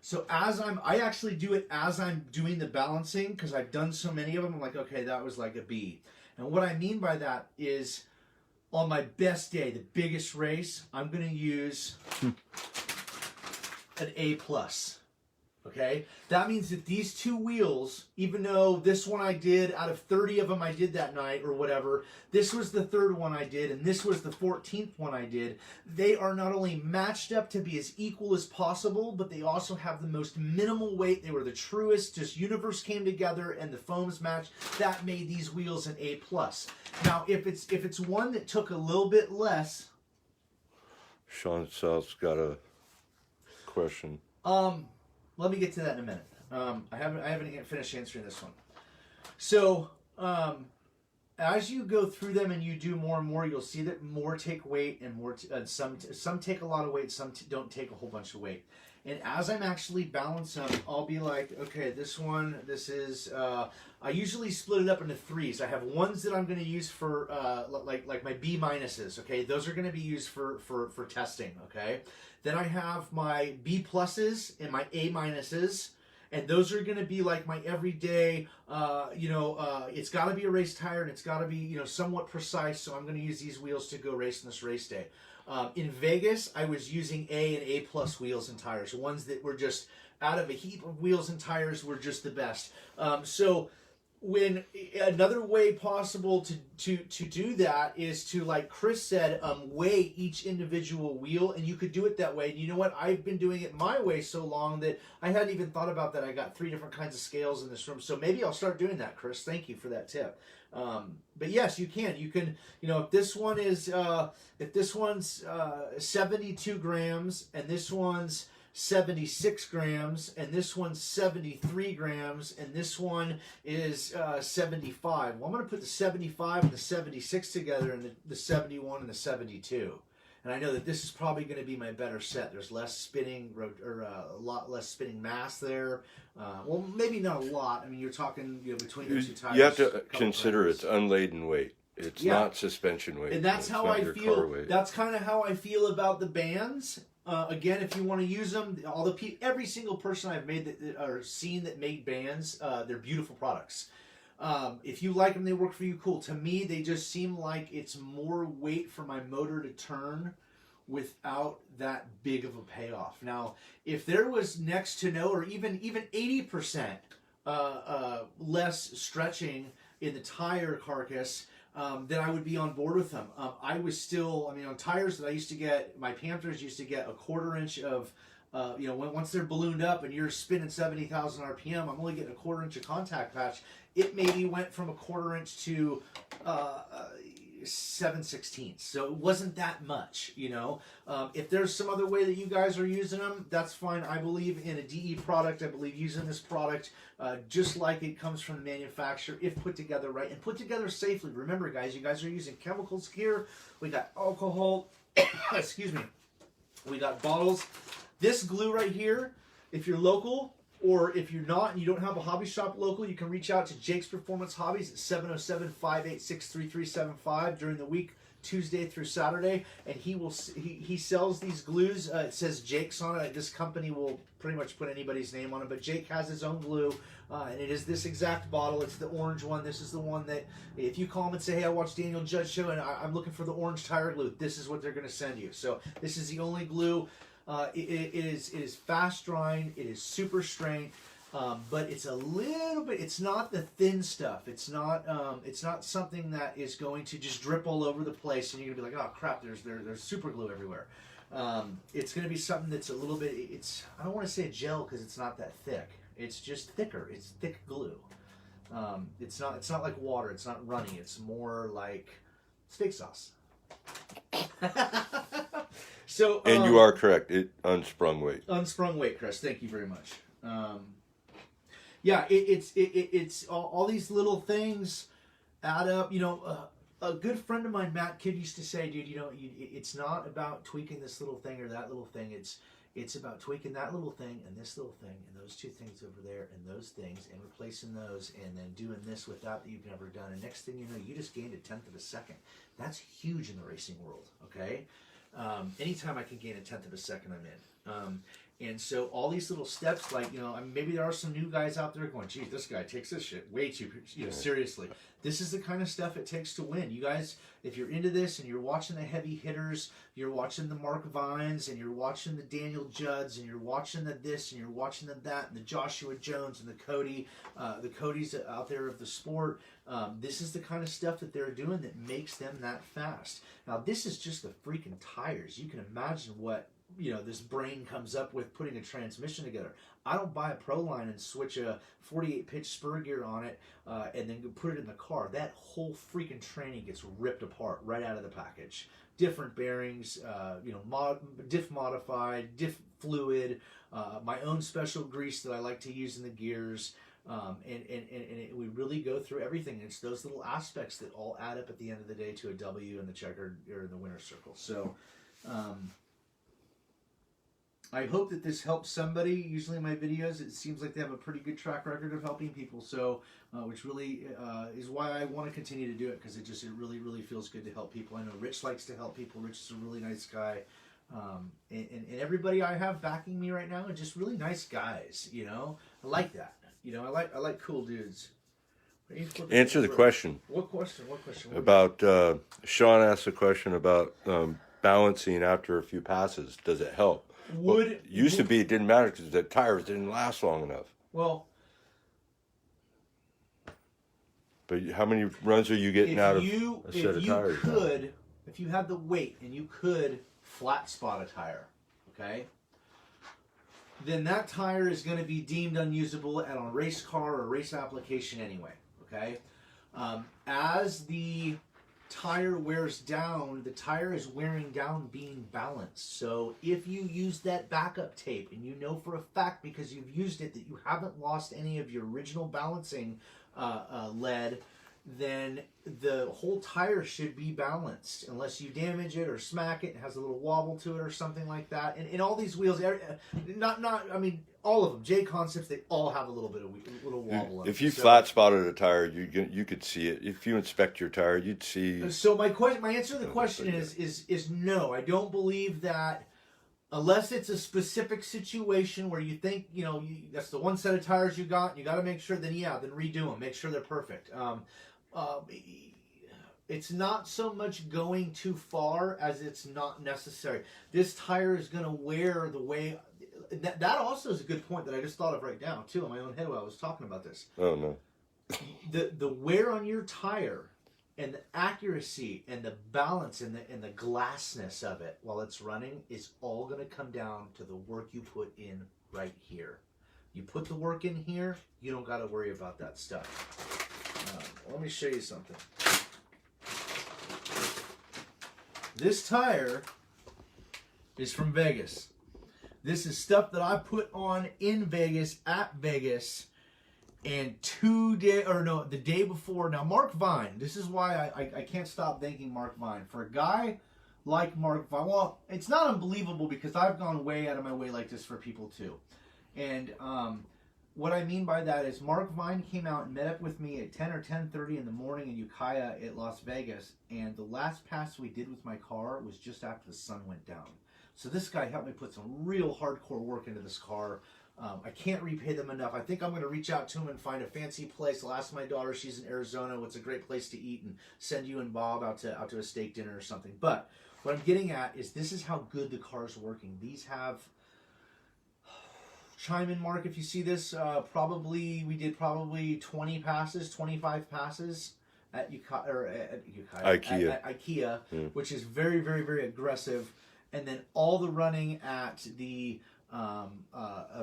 So I actually do it as I'm doing the balancing, because I've done so many of them. I'm like, okay, that was like a B. And what I mean by that is, on my best day, the biggest race, I'm going to use an A+. Okay, that means that these two wheels, even though this one I did out of 30 of them I did that night or whatever, this was the third one I did and this was the 14th one I did, they are not only matched up to be as equal as possible, but they also have the most minimal weight. They were the truest, just universe came together and the foams matched. That made these wheels an A+. Now, if it's one that took a little bit less. Sean South's got a question. Let me get to that in a minute. I haven't finished answering this one. So, as you go through them and you do more and more, you'll see that more take weight and more. Some take a lot of weight, some don't take a whole bunch of weight. And as I'm actually balancing them, I'll be like, okay, this one, this is. I usually split it up into threes. I have ones that I'm going to use for like my B minuses. Okay, those are going to be used for testing. Okay. Then I have my B pluses and my A minuses, and those are going to be like my everyday, it's got to be a race tire and it's got to be, somewhat precise. So I'm going to use these wheels to go race in this race day. In Vegas, I was using A and A plus wheels and tires, ones that were just out of a heap of wheels and tires were just the best. So when another way possible to do that is to, like Chris said, weigh each individual wheel, and you could do it that way. And you know what? I've been doing it my way so long that I hadn't even thought about that. I got 3 different kinds of scales in this room, so maybe I'll start doing that, Chris. Thank you for that tip. But yes, you can. If this one is if this one's 72 grams and this one's 76 grams and this one's 73 grams and this one is 75. Well, I'm going to put the 75 and the 76 together and the 71 and the 72. And I know that this is probably going to be my better set. There's less spinning, or a lot less spinning mass there. Well, maybe not a lot. I mean, you're talking between the two tires. You have to consider it's unladen weight. It's not suspension weight. And that's how I feel. That's kind of how I feel about the bands. Again, if you want to use them, every single person I've made or seen that made bands, they're beautiful products. If you like them, they work for you, cool. To me, they just seem like it's more weight for my motor to turn without that big of a payoff. Now, if there was next to no or even 80% less stretching in the tire carcass, then I would be on board with them. On tires that I used to get, my Panthers used to get a 1/4 inch of, once they're ballooned up and you're spinning 70,000 RPM, I'm only getting a 1/4 inch of contact patch. It maybe went from a 1/4 inch to 7/16. So it wasn't that much, If there's some other way that you guys are using them, that's fine. I believe in a DE product. I believe using this product just like it comes from the manufacturer, if put together right and put together safely. Remember, guys, you guys are using chemicals here. We got alcohol. Excuse me. We got bottles. This glue right here, if you're local, or if you're not and you don't have a hobby shop local, you can reach out to Jake's Performance Hobbies at 707-586-3375 during the week, Tuesday through Saturday, and he sells these glues. It says Jake's on it. This company will pretty much put anybody's name on it, but Jake has his own glue, and it is this exact bottle. It's the orange one. This is the one that if you call them and say, hey, I watched Daniel Judge show and I'm looking for the orange tire glue, this is what they're going to send you. So this is the only glue. It is fast drying. It is super strength, but it's a little bit. It's not the thin stuff. It's not something that is going to just drip all over the place, and you're gonna be like, oh crap, there's super glue everywhere. It's gonna be something that's a little bit. I don't want to say gel because it's not that thick. It's just thicker. It's thick glue. It's not like water. It's not runny. It's more like steak sauce. So, And you are correct. It unsprung weight. Unsprung weight, Chris. Thank you very much. Yeah, it's all these little things add up. You know, a good friend of mine, Matt Kidd, used to say, dude, it's not about tweaking this little thing or that little thing. It's about tweaking that little thing and this little thing and those two things over there and those things and replacing those and then doing this with that you've never done. And next thing you know, you just gained a 1/10 of a second. That's huge in the racing world, okay? Anytime I can gain a 1/10 of a second, I'm in. And so all these little steps, like, maybe there are some new guys out there going, geez, this guy takes this shit way too, seriously. This is the kind of stuff it takes to win. You guys, if you're into this and you're watching the heavy hitters, you're watching the Mark Vines and you're watching the Daniel Judds and you're watching the this and you're watching the that and the Joshua Jones and the Codys out there of the sport, this is the kind of stuff that they're doing that makes them that fast. Now, this is just the freaking tires. You can imagine what this brain comes up with putting a transmission together. I don't buy a Pro line and switch a 48 pitch spur gear on it and then put it in the car. That whole freaking training gets ripped apart right out of the package. Different bearings, diff modified, diff fluid, my own special grease that I like to use in the gears. We really go through everything. It's those little aspects that all add up at the end of the day to a W in the checkered or in the winner's circle. So, I hope that this helps somebody. Usually in my videos, it seems like they have a pretty good track record of helping people. So, which really is why I want to continue to do it, because it really, really feels good to help people. I know Rich likes to help people. Rich is a really nice guy. And everybody I have backing me right now are just really nice guys, I like that. I like cool dudes. Answer the question. What question? About, Sean asked a question about balancing after a few passes. Does it help? Used to be it didn't matter because the tires didn't last long enough. Well, but how many runs are you getting out of a set of tires? If you had the weight and you could flat spot a tire, okay, then that tire is going to be deemed unusable on a race car or race application anyway, okay? As the tire wears down, the tire is wearing down being balanced. So if you use that backup tape and you know for a fact because you've used it that you haven't lost any of your original balancing lead, then the whole tire should be balanced unless you damage it or smack it and has a little wobble to it or something like that. And all these wheels, all of them, J Concepts, they all have a little bit of little wobble. If you flat spotted a tire, you could see it. If you inspect your tire, you'd see. So my answer to the question is no. I don't believe that. Unless it's a specific situation where you think, that's the one set of tires you got, and you got to make sure, then redo them. Make sure they're perfect. It's not so much going too far as it's not necessary. This tire is going to wear the way... That also is a good point that I just thought of right now, too, in my own head while I was talking about this. Oh, no. The wear on your tire and the accuracy and the balance and the glassness of it while it's running is all going to come down to the work you put in right here. You put the work in here, you don't got to worry about that stuff. Let me show you something. This tire is from Vegas. This is stuff that I put on in Vegas, at Vegas, and the day before. Now, Mark Vine, this is why I can't stop thanking Mark Vine. For a guy like Mark Vine, well, it's not unbelievable because I've gone way out of my way like this for people too. And what I mean by that is Mark Vine came out and met up with me at 10 or 10:30 in the morning in Ukiah at Las Vegas, and the last pass we did with my car was just after the sun went down. So this guy helped me put some real hardcore work into this car. I can't repay them enough. I think I'm going to reach out to him and find a fancy place. I'll ask my daughter, she's in Arizona, what's a great place to eat, and send you and Bob out to a steak dinner or something. But what I'm getting at is this is how good the car's working. These have... Chime in, Mark, if you see this. We did 20 passes, 25 passes at IKEA, which is very, very, very aggressive. And then all the running at the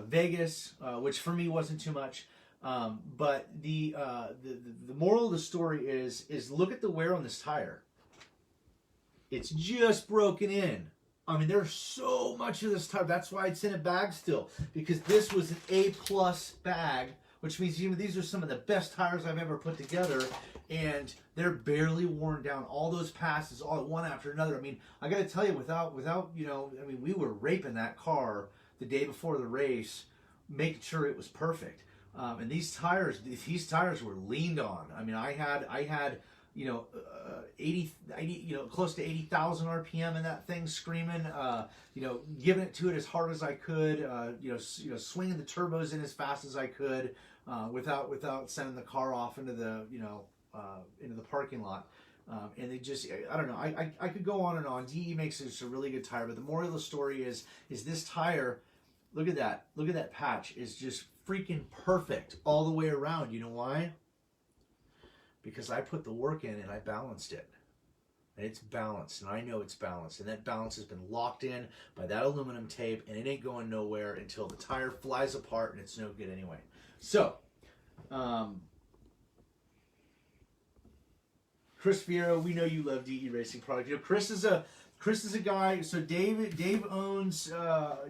Vegas, which for me wasn't too much. But the moral of the story is look at the wear on this tire. It's just broken in. I mean, there's so much of this tire. That's why it's in a bag still, because this was an A+ bag, which means even these are some of the best tires I've ever put together, and they're barely worn down. All those passes, all one after another. I mean, I got to tell you, without I mean, we were raping that car the day before the race, making sure it was perfect. And these tires were leaned on. I mean, I had 80 close to 80,000 RPM in that thing, screaming, giving it to it as hard as I could, swinging the turbos in as fast as I could, without sending the car off into the parking lot. And they just, I don't know, I could go on and on. DE makes this a really good tire, but the moral of the story is this tire, look at that patch, is just freaking perfect all the way around. You know why? Because I put the work in and I balanced it. And it's balanced, and I know it's balanced. And that balance has been locked in by that aluminum tape, and it ain't going nowhere until the tire flies apart, and it's no good anyway. So, Chris Fiero, we know you love DE Racing product. Chris is a guy. So Dave owns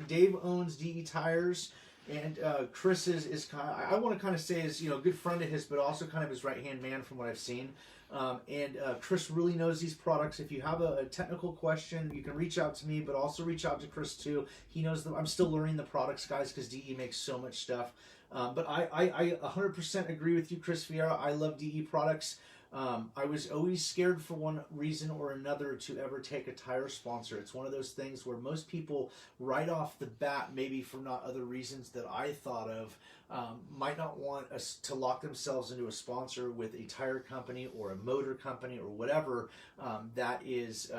DE tires. And Chris is kind of, I want to kind of say is, a good friend of his, but also kind of his right-hand man from what I've seen. And Chris really knows these products. If you have a technical question, you can reach out to me, but also reach out to Chris too. He knows them. I'm still learning the products, guys, because DE makes so much stuff. But I 100% agree with you, Chris Vieira. I love DE products. I was always scared for one reason or another to ever take a tire sponsor. It's one of those things where most people right off the bat, maybe for not other reasons that I thought of, might not want us to lock themselves into a sponsor with a tire company or a motor company or whatever that is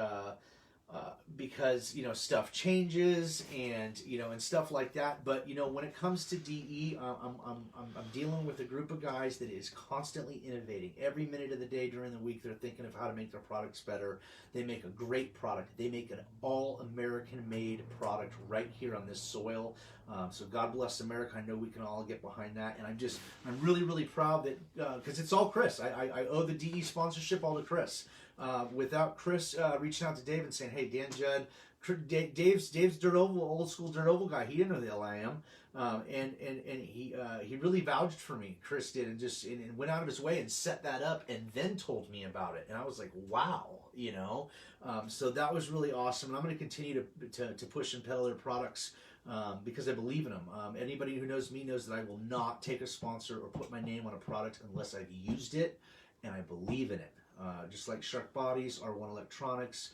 because stuff changes and and stuff like that. But when it comes to DE, I'm dealing with a group of guys that is constantly innovating. Every minute of the day during the week, they're thinking of how to make their products better. They make a great product. They make an all-American made product right here on this soil. So God bless America. I know we can all get behind that, and I'm really, really proud that because it's all Chris. I owe the DE sponsorship all to Chris. Without Chris reaching out to Dave and saying, "Hey, Dan Judd," Dave's dirt oval, old school dirt oval guy. He didn't know the hell I am, and he really vouched for me. Chris did, and went out of his way and set that up, and then told me about it. And I was like, wow, So that was really awesome. And I'm going to continue to push and peddle their products. Because I believe in them. Anybody who knows me knows that I will not take a sponsor or put my name on a product unless I've used it and I believe in it. Just like Shark Bodies, R1 Electronics,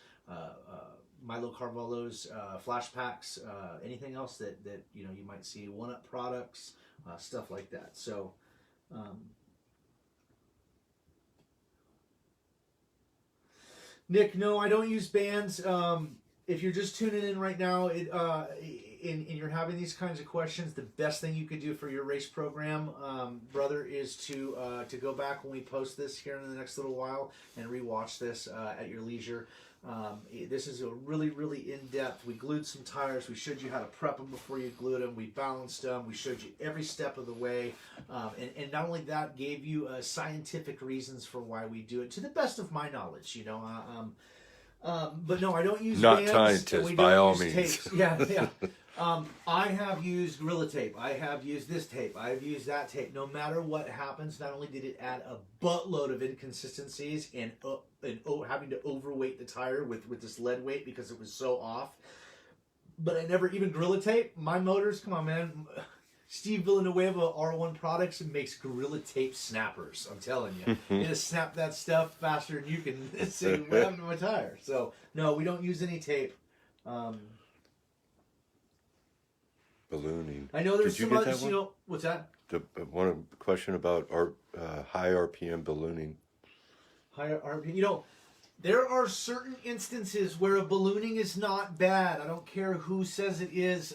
Milo Carvalho's flash packs, anything else that you might see, One Up products, stuff like that. So, Nick, no, I don't use bands. If you're just tuning in right now, and you're having these kinds of questions, the best thing you could do for your race program, brother, is to go back when we post this here in the next little while and rewatch this at your leisure. This is a really, really in-depth. We glued some tires. We showed you how to prep them before you glued them. We balanced them. We showed you every step of the way. And not only that, gave you scientific reasons for why we do it, to the best of my knowledge, but no, I don't use not bands, scientists by all means. Tapes. Yeah. I have used Gorilla Tape. I have used this tape. I've used that tape. No matter what happens, not only did it add a buttload of inconsistencies and having to overweight the tire with this lead weight because it was so off, but I never even Gorilla Tape. My motors, come on, man. Steve Villanueva, R1 Products, makes Gorilla Tape snappers. I'm telling you. You just snap that stuff faster than you can say, what happened to my tire? So, no, we don't use any tape. Ballooning. I know there's Did you some get others, that one? what's that? One question about high RPM ballooning. Higher RPM. There are certain instances where a ballooning is not bad. I don't care who says it is.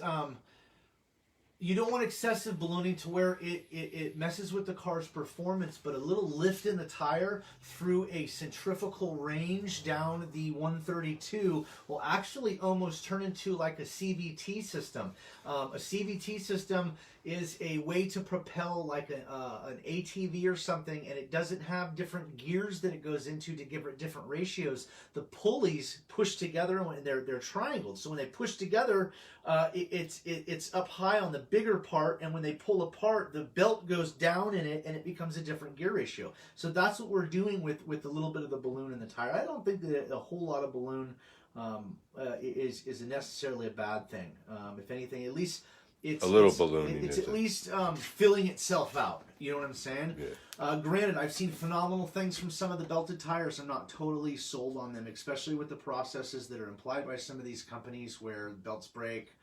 You don't want excessive ballooning to where it messes with the car's performance, but a little lift in the tire through a centrifugal range down the 132 will actually almost turn into like a CVT system. A CVT system is a way to propel like an ATV or something, and it doesn't have different gears that it goes into to give it different ratios. The pulleys push together and they're triangled. So when they push together, it's up high on the bigger part, and when they pull apart, the belt goes down in it and it becomes a different gear ratio. So that's what we're doing with a little bit of the balloon in the tire. I don't think that a whole lot of balloon is necessarily a bad thing. If anything, at least it's ballooning. It's at least filling itself out. You know what I'm saying? Yeah. Granted, I've seen phenomenal things from some of the belted tires. I'm not totally sold on them, especially with the processes that are implied by some of these companies where belts break,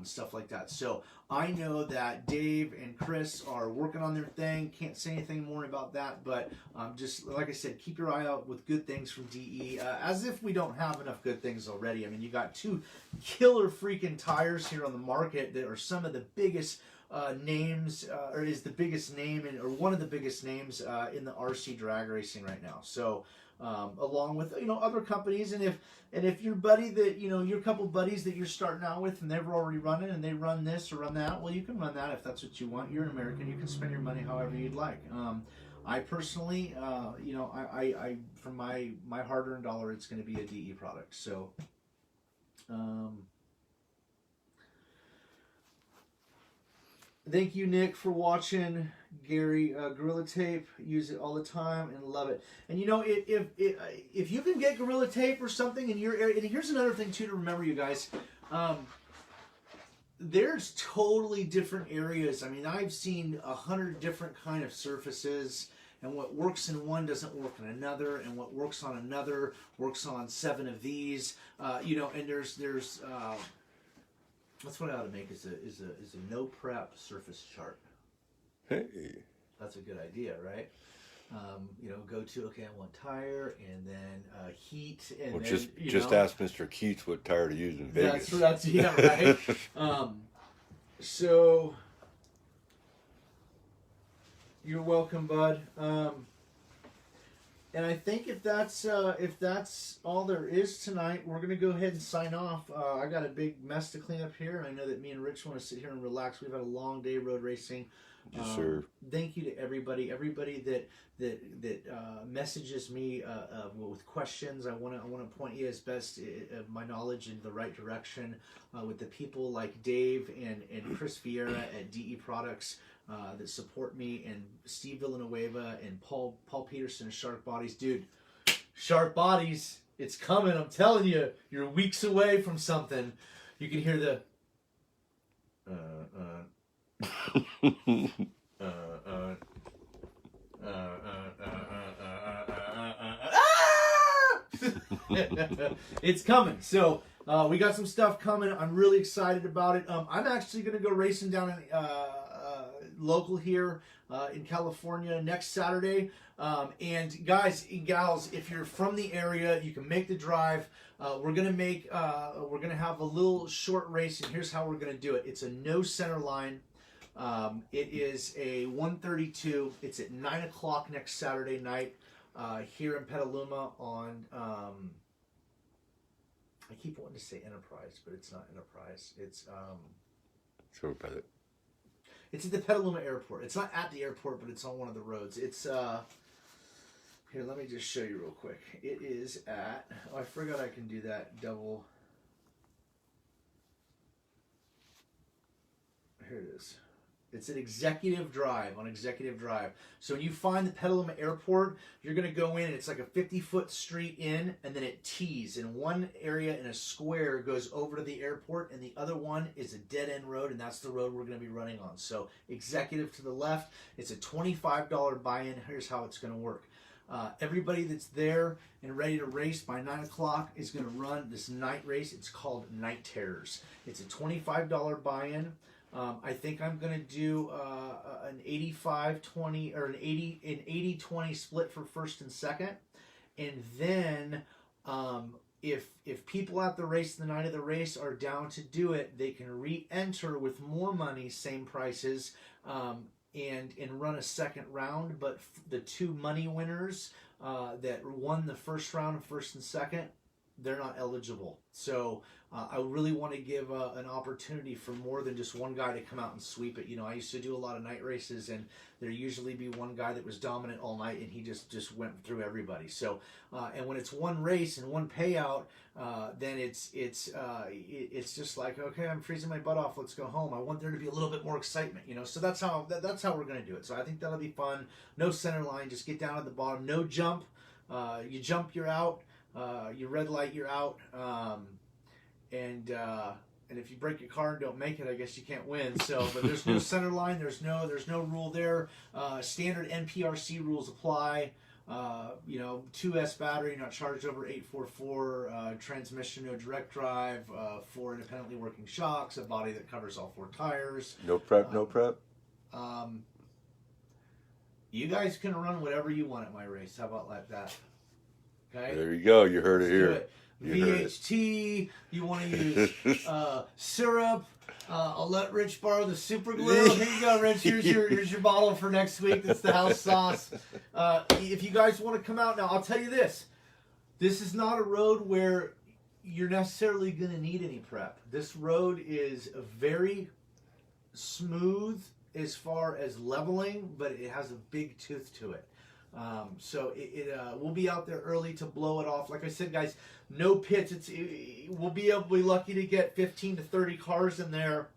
stuff like that. So I know that Dave and Chris are working on their thing. Can't say anything more about that, but just like I said, keep your eye out with good things from DE, as if we don't have enough good things already. I mean, you got 2 killer freaking tires here on the market that are some of the biggest names, or is the biggest name or one of the biggest names in the RC drag racing right now. So along with other companies, and if your buddy that your couple buddies that you're starting out with and they're already running and they run this or run that, well, you can run that if that's what you want. You're an American, you can spend your money however you'd like. I personally, I for my hard-earned dollar, it's going to be a DE product. So. Thank you, Nick, for watching. Gary, Gorilla Tape, use it all the time and love it. And if you can get Gorilla Tape or something in your area, and here's another thing too to remember, you guys. There's totally different areas. I mean, I've seen 100 different kind of surfaces, and what works in one doesn't work in another, and what works on another works on 7 of these. And there's that's what I ought to make is a no prep surface chart. Hey, that's a good idea, right? Go to I want tire, and then heat, and well, then, just ask Mr. Keats what tire to use in Vegas. That's yeah, right. So you're welcome, bud. And I think if that's all there is tonight, we're gonna go ahead and sign off. I got a big mess to clean up here, and I know that me and Rich want to sit here and relax. We've had a long day road racing. Yes, sir. Thank you to everybody that messages me with questions. I want to point you as best of my knowledge in the right direction with the people like Dave and Chris Vieira at DE Products. That support me, and Steve Villanueva and Paul Peterson of Shark Bodies. Dude, Shark Bodies, it's coming. I'm telling you, you're weeks away from something. You can hear the it's coming. So we got some stuff coming. I'm really excited about it. I'm actually going to go racing down in local here in California next Saturday. And guys and gals, if you're from the area, you can make the drive. We're gonna have a little short race, and here's how we're gonna do it. It's a no center line. It is a 132. It's at 9 o'clock next Saturday night here in Petaluma on. I keep wanting to say Enterprise, but it's not Enterprise. It's Sure, brother. It's at the Petaluma Airport. It's not at the airport, but it's on one of the roads. It's here. Let me just show you real quick. It is at. Oh, I forgot I can do that double. Here it is. It's an Executive Drive on Executive Drive. So when you find the Petaluma Airport, you're going to go in, and it's like a 50-foot street in, and then it tees. In one area in a square goes over to the airport, and the other one is a dead-end road, and that's the road we're going to be running on. So Executive to the left, it's a $25 buy-in. Here's how it's going to work. Everybody that's there and ready to race by 9 o'clock is going to run this night race. It's called Night Terrors. It's a $25 buy-in. I think I'm going to do an 85-20 or an 80-20 split for first and second. And then if people at the race the night of the race are down to do it, they can re-enter with more money, same prices, and run a second round. But the two money winners that won the first round, first and second, they're not eligible. So I really want to give an opportunity for more than just one guy to come out and sweep it. You know, I used to do a lot of night races, and there usually be one guy that was dominant all night, and he just went through everybody. So and when it's one race and one payout, then it's just like, okay, I'm freezing my butt off. Let's go home. I want there to be a little bit more excitement, you know. So that's how we're gonna do it. So I think that'll be fun. No center line. Just get down at the bottom. No jump. You jump, you're out. You red light, you're out. And if you break your car and don't make it, I guess you can't win. So, but there's no center line. There's no rule there. Standard NPRC rules apply. 2S battery, not charged over 844. Transmission, no direct drive. 4 independently working shocks. A body that covers all 4 tires. No prep. No prep. You guys can run whatever you want at my race. How about like that? Okay. There you go. You heard it here. VHT, you want to use syrup. I'll let Rich borrow the super glue. Here you go, Rich. Here's your bottle for next week. That's the house sauce. If you guys want to come out now, I'll tell you this. This is not a road where you're necessarily going to need any prep. This road is very smooth as far as leveling, but it has a big tooth to it. So we'll be out there early to blow it off. Like I said, guys, no pits. We'll be lucky to get 15 to 30 cars in there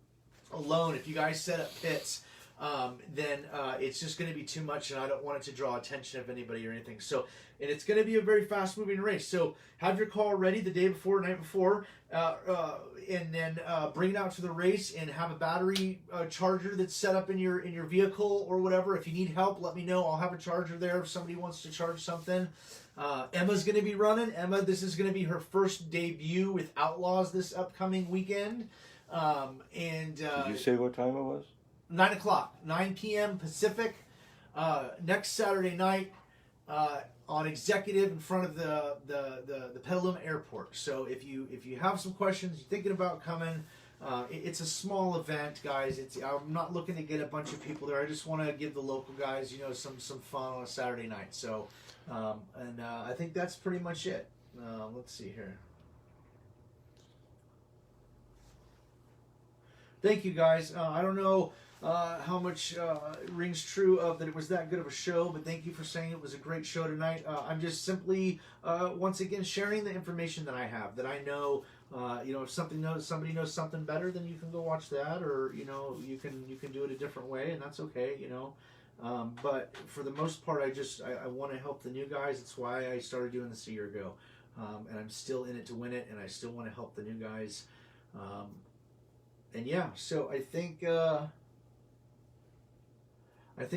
alone. If you guys set up pits, then it's just going to be too much, and I don't want it to draw attention of anybody or anything. So, and it's going to be a very fast-moving race. So have your car ready the day before, night before, and then bring it out to the race and have a battery charger that's set up in your vehicle or whatever. If you need help, let me know. I'll have a charger there if somebody wants to charge something. Emma's going to be running. Emma, this is going to be her first debut with Outlaws this upcoming weekend. Did you say what time it was? 9 o'clock, 9 p.m. Pacific, next Saturday night on Executive in front of the Petaluma Airport. So if you have some questions, you're thinking about coming, it's a small event, guys. I'm not looking to get a bunch of people there. I just want to give the local guys, some fun on a Saturday night. So, I think that's pretty much it. Let's see here. Thank you, guys. I don't know how much rings true of that it was that good of a show, but thank you for saying it was a great show tonight. I'm just simply, once again, sharing the information that I have, that I know. If somebody knows something better, then you can go watch that, or you can do it a different way, and that's okay. But for the most part, I want to help the new guys. That's why I started doing this a year ago, and I'm still in it to win it, and I still want to help the new guys. And yeah, so I think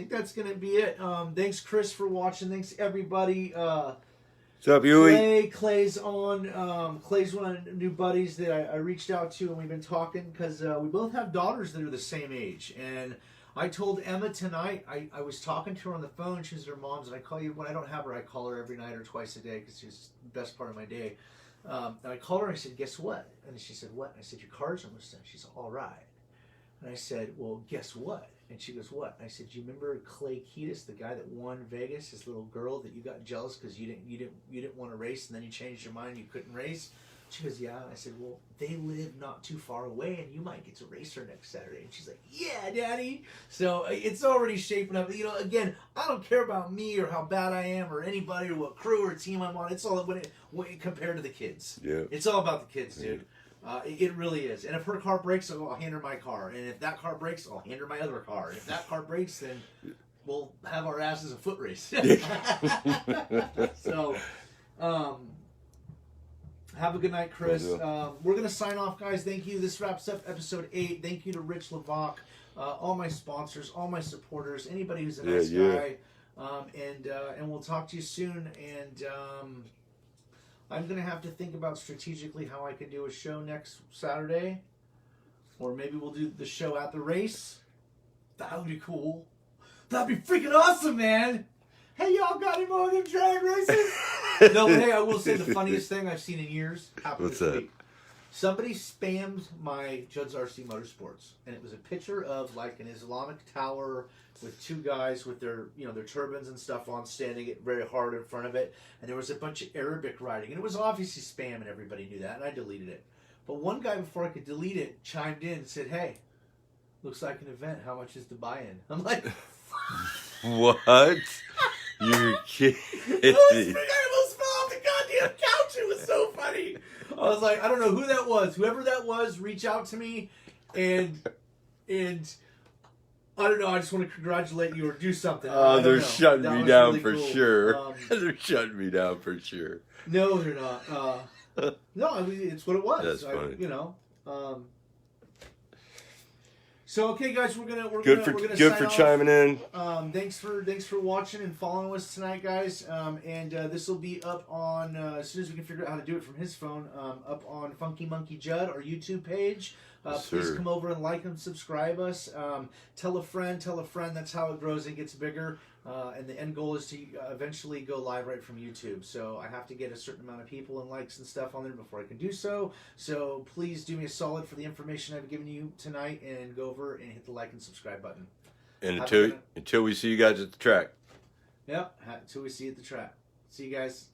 that's gonna be it. Thanks, Chris, for watching. Thanks, everybody. What's up, Huey? Clay's on. Clay's one of the new buddies that I reached out to, and we've been talking because we both have daughters that are the same age. And I told Emma tonight, I was talking to her on the phone. She's her mom's, and I call you when I don't have her. I call her every night or twice a day because she's the best part of my day. And I called her and I said, guess what? And she said, what? And I said, your car's almost done. She said, all right. And I said, well, guess what? And she goes, what? And I said, do you remember Clay Kiedis, the guy that won Vegas, his little girl that you got jealous because you didn't want to race, and then you changed your mind, you couldn't race? She goes, yeah. And I said, well, they live not too far away, and you might get to race her next Saturday. And she's like, yeah, Daddy. So it's already shaping up. Again, I don't care about me or how bad I am or anybody or what crew or team I'm on. It's all when compared to the kids. Yeah. It's all about the kids, dude. It really is. And if her car breaks, I'll hand her my car. And if that car breaks, I'll hand her my other car. And if that car breaks, then we'll have our asses a foot race. So, have a good night, Chris. We're going to sign off, guys. Thank you. This wraps up episode 8. Thank you to Rich Levac, all my sponsors, all my supporters, anybody who's a nice guy. And we'll talk to you soon. And I'm going to have to think about strategically how I can do a show next Saturday. Or maybe we'll do the show at the race. That would be cool. That'd be freaking awesome, man. Hey, y'all got any more of them drag races? No, but hey, I will say the funniest thing I've seen in years happened What's this that? week. Somebody spammed my Judd's RC Motorsports, and it was a picture of like an Islamic tower with two guys with their their turbans and stuff on, standing it very hard in front of it, and there was a bunch of Arabic writing, and it was obviously spam, and everybody knew that, and I deleted it. But one guy, before I could delete it, chimed in and said, "Hey, looks like an event. How much is the buy-in?" I'm like, What? You're kidding. I almost fell off the goddamn couch. It was so funny. I was like, I don't know who that was. Whoever that was, reach out to me, and I don't know. I just want to congratulate you or do something. Oh, they're shutting That me was down really for cool. sure. They're shutting me down for sure. No, they're not. No, I mean it's what it was. That's funny. So okay, guys, we're gonna Good sign for off. chiming in. Thanks for watching and following us tonight, guys. And this will be up on as soon as we can figure out how to do it from his phone. Up on Funky Monkey Judd, our YouTube page. Yes, Please sir. come over and like and subscribe us. Tell a friend. That's how it grows and gets bigger. And the end goal is to eventually go live right from YouTube. So I have to get a certain amount of people and likes and stuff on there before I can do so. So please do me a solid for the information I've given you tonight and go over and hit the like and subscribe button. And Have a good until we see you guys at the track. Yep, until we see you at the track. See you guys.